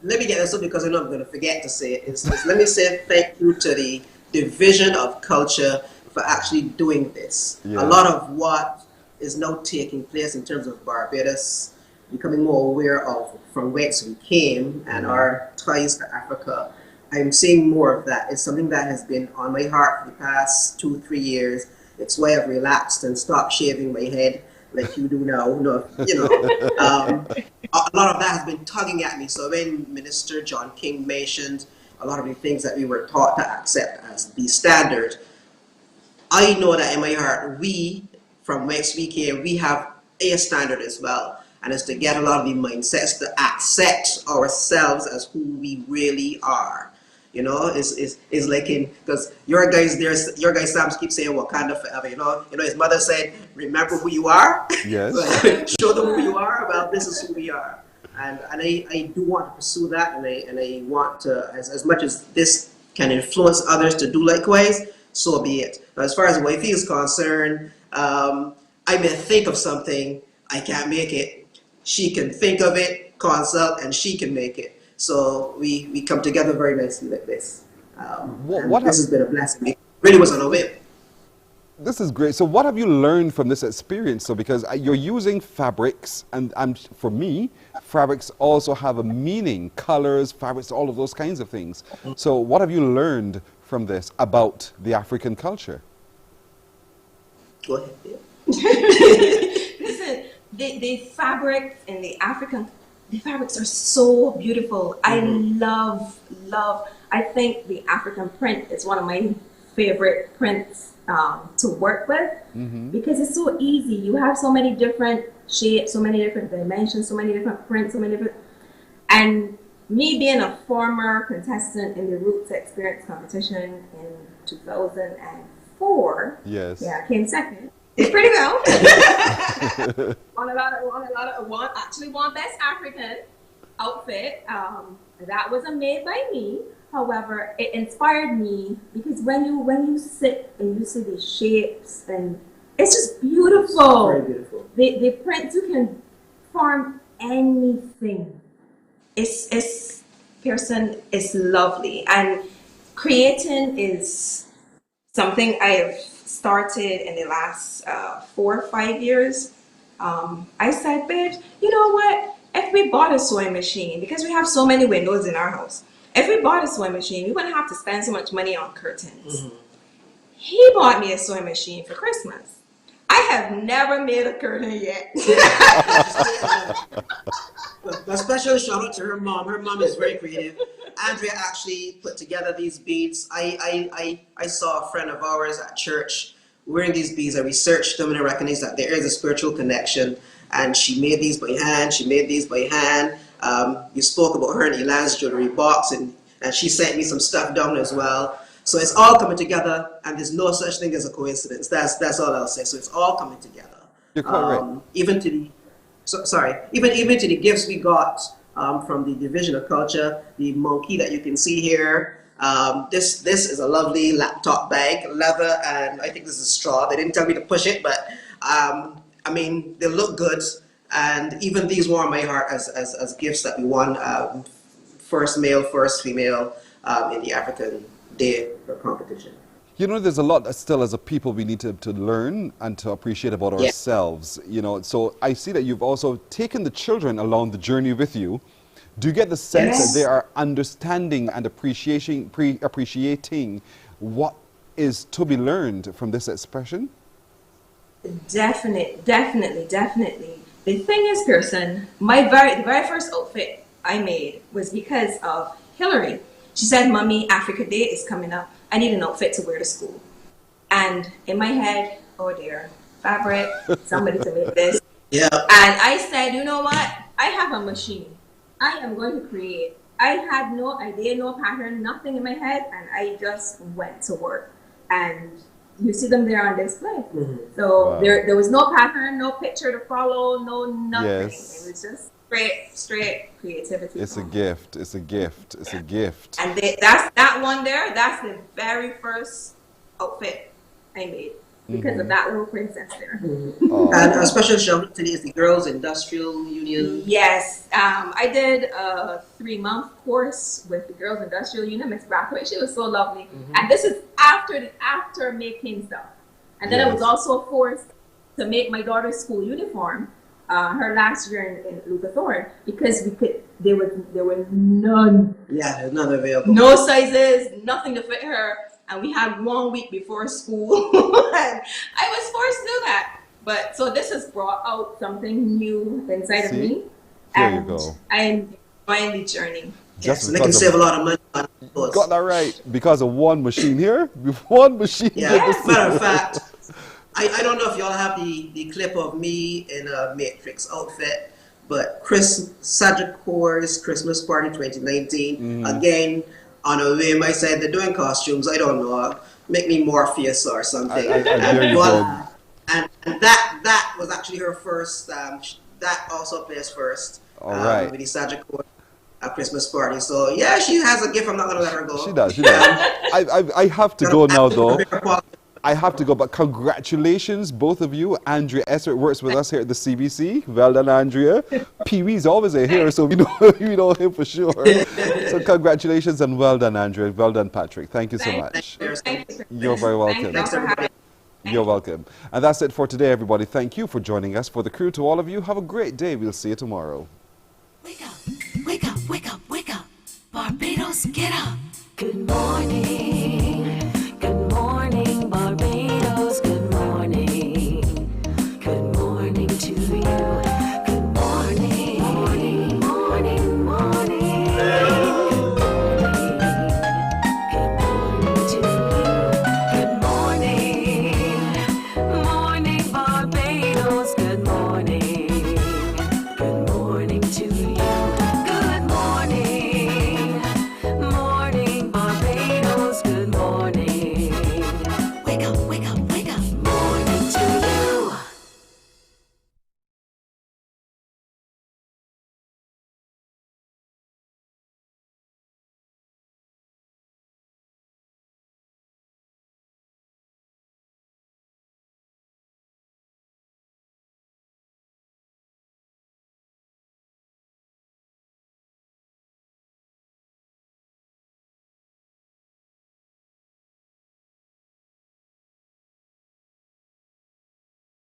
T: let me get this up because I know I'm going to forget to say it. Let me say thank you to the Division of Culture for actually doing this.
K: Yeah.
T: A lot of what is now taking place in terms of Barbados, becoming more aware of from whence we came and our ties to Africa. I'm seeing more of that. It's something that has been on my heart for the past 2-3 years. It's why I've relaxed and stopped shaving my head like you do now. A lot of that has been tugging at me. So when Minister John King mentioned a lot of the things that we were taught to accept as the standard, I know that in my heart, we, from whence we came, we have a standard as well. And it's to get a lot of the mindsets to accept ourselves as who we really are. It's like because your guys Sam keep saying Wakanda forever. His mother said, remember who you are.
K: Yes.
T: Show them who you are. Well, this is who we are. And I do want to pursue that, and I want to, as much as this can influence others to do likewise, so be it. Now, as far as wifey is concerned, I may think of something, I can't make it. She can think of it, consult, and she can make it.
U: So we come together very nicely like this.
K: What
U: this has been a blessing. It really was on a whim.
K: This is great. So what have you learned from this experience? So because you're using fabrics, and for me, fabrics also have a meaning, colors, fabrics, all of those kinds of things. So what have you learned from this about the African culture?
U: Go ahead.
T: Listen, the fabrics in the fabrics are so beautiful. I love, I think the African print is one of my favorite prints to work with because it's so easy. You have so many different shapes, so many different dimensions, so many different prints, so many different. And me being a former contestant in the Roots Experience competition in 2004,
K: yes,
T: yeah, I came second. Did pretty well. won Best African outfit. That wasn't made by me. However, it inspired me because when you sit and you see the shapes, and it's just beautiful.
U: Very beautiful.
T: The prints, you can form anything. It's Pearson is lovely, and creating is something I have started in the last 4 or 5 years. I said, babe, you know what? If we bought a sewing machine, because we have so many windows in our house, if we bought a sewing machine, we wouldn't have to spend so much money on curtains. He bought me a sewing machine for Christmas. I have never made a curtain yet.
U: A special shout out to her mom. Her mom is very creative. Andrea actually put together these beads. I saw a friend of ours at church wearing these beads. I researched them and I recognized that there is a spiritual connection. And she made these by hand. You spoke about her and Elan's jewelry box, and she sent me some stuff down as well. So it's all coming together, and there's no such thing as a coincidence. That's all I'll say. So it's all coming together.
K: You're quite right.
U: Even to the even to the gifts we got from the Division of Culture, the monkey that you can see here. This is a lovely laptop bag, leather, and I think this is straw. They didn't tell me to push it, but I mean, they look good, and even these warm my heart as gifts that we won, first male, first female in the African Day competition.
K: You know, there's a lot still as a people we need to learn and to appreciate about ourselves. You know, so I see that you've also taken the children along the journey with you. Do you get the sense that they are understanding and appreciating what is to be learned from this expression?
T: Definitely. The thing is, Pearson, the very first outfit I made was because of Hillary. She said, Mommy, Africa Day is coming up. I need an outfit to wear to school. And in my head, oh dear, fabric, somebody to make this.
U: Yeah.
T: And I said, you know what? I have a machine. I am going to create. I had no idea, no pattern, nothing in my head, and I just went to work. And you see them there on display. So there was no pattern, no picture to follow, no nothing. Yes. It was just straight creativity.
K: It's a gift. It's a gift. It's a gift.
T: And that's that one there. That's the very first outfit I made because of that little princess there.
U: And a special shout out today is the Girls Industrial Union.
T: Yes, I did a 3-month course with the Girls Industrial Union. Miss Brackway, she was so lovely. And this is after making stuff. And then I was also forced to make my daughter's school uniform. Her last year in Luther Thorne, because there were none.
U: Yeah, there's none available.
T: No sizes, nothing to fit her, and we had 1 week before school. And I was forced to do that. But so this has brought out something new inside of me.
K: There you go.
T: I'm enjoying the journey.
U: Just so they can save a lot of money on those.
K: Got that right. Because of one machine here, one machine.
U: Yeah, matter of fact. I don't know if y'all have the clip of me in a Matrix outfit, but Cedric Core's Christmas Party 2019, again, on a whim, I said, they're doing costumes, I don't know, make me Morpheus or something. And that was actually her first, that also plays first, with the Cedric Core Christmas Party. So yeah, she has a gift, I'm not going to let her go.
K: She does. I have to go now though. I have to go, but congratulations, both of you. Andrea Esser works with us here at the CBC. Well done, Andrea. Pee-wee's always here, so we know him for sure. So congratulations and well done, Andrea. Well done, Patrick. Thank you so much. You're very welcome. You're welcome. And that's it for today, everybody. Thank you for joining us. For the crew, to all of you, have a great day. We'll see you tomorrow.
B: Wake up, wake up, wake up, wake up. Barbados, get up. Good morning.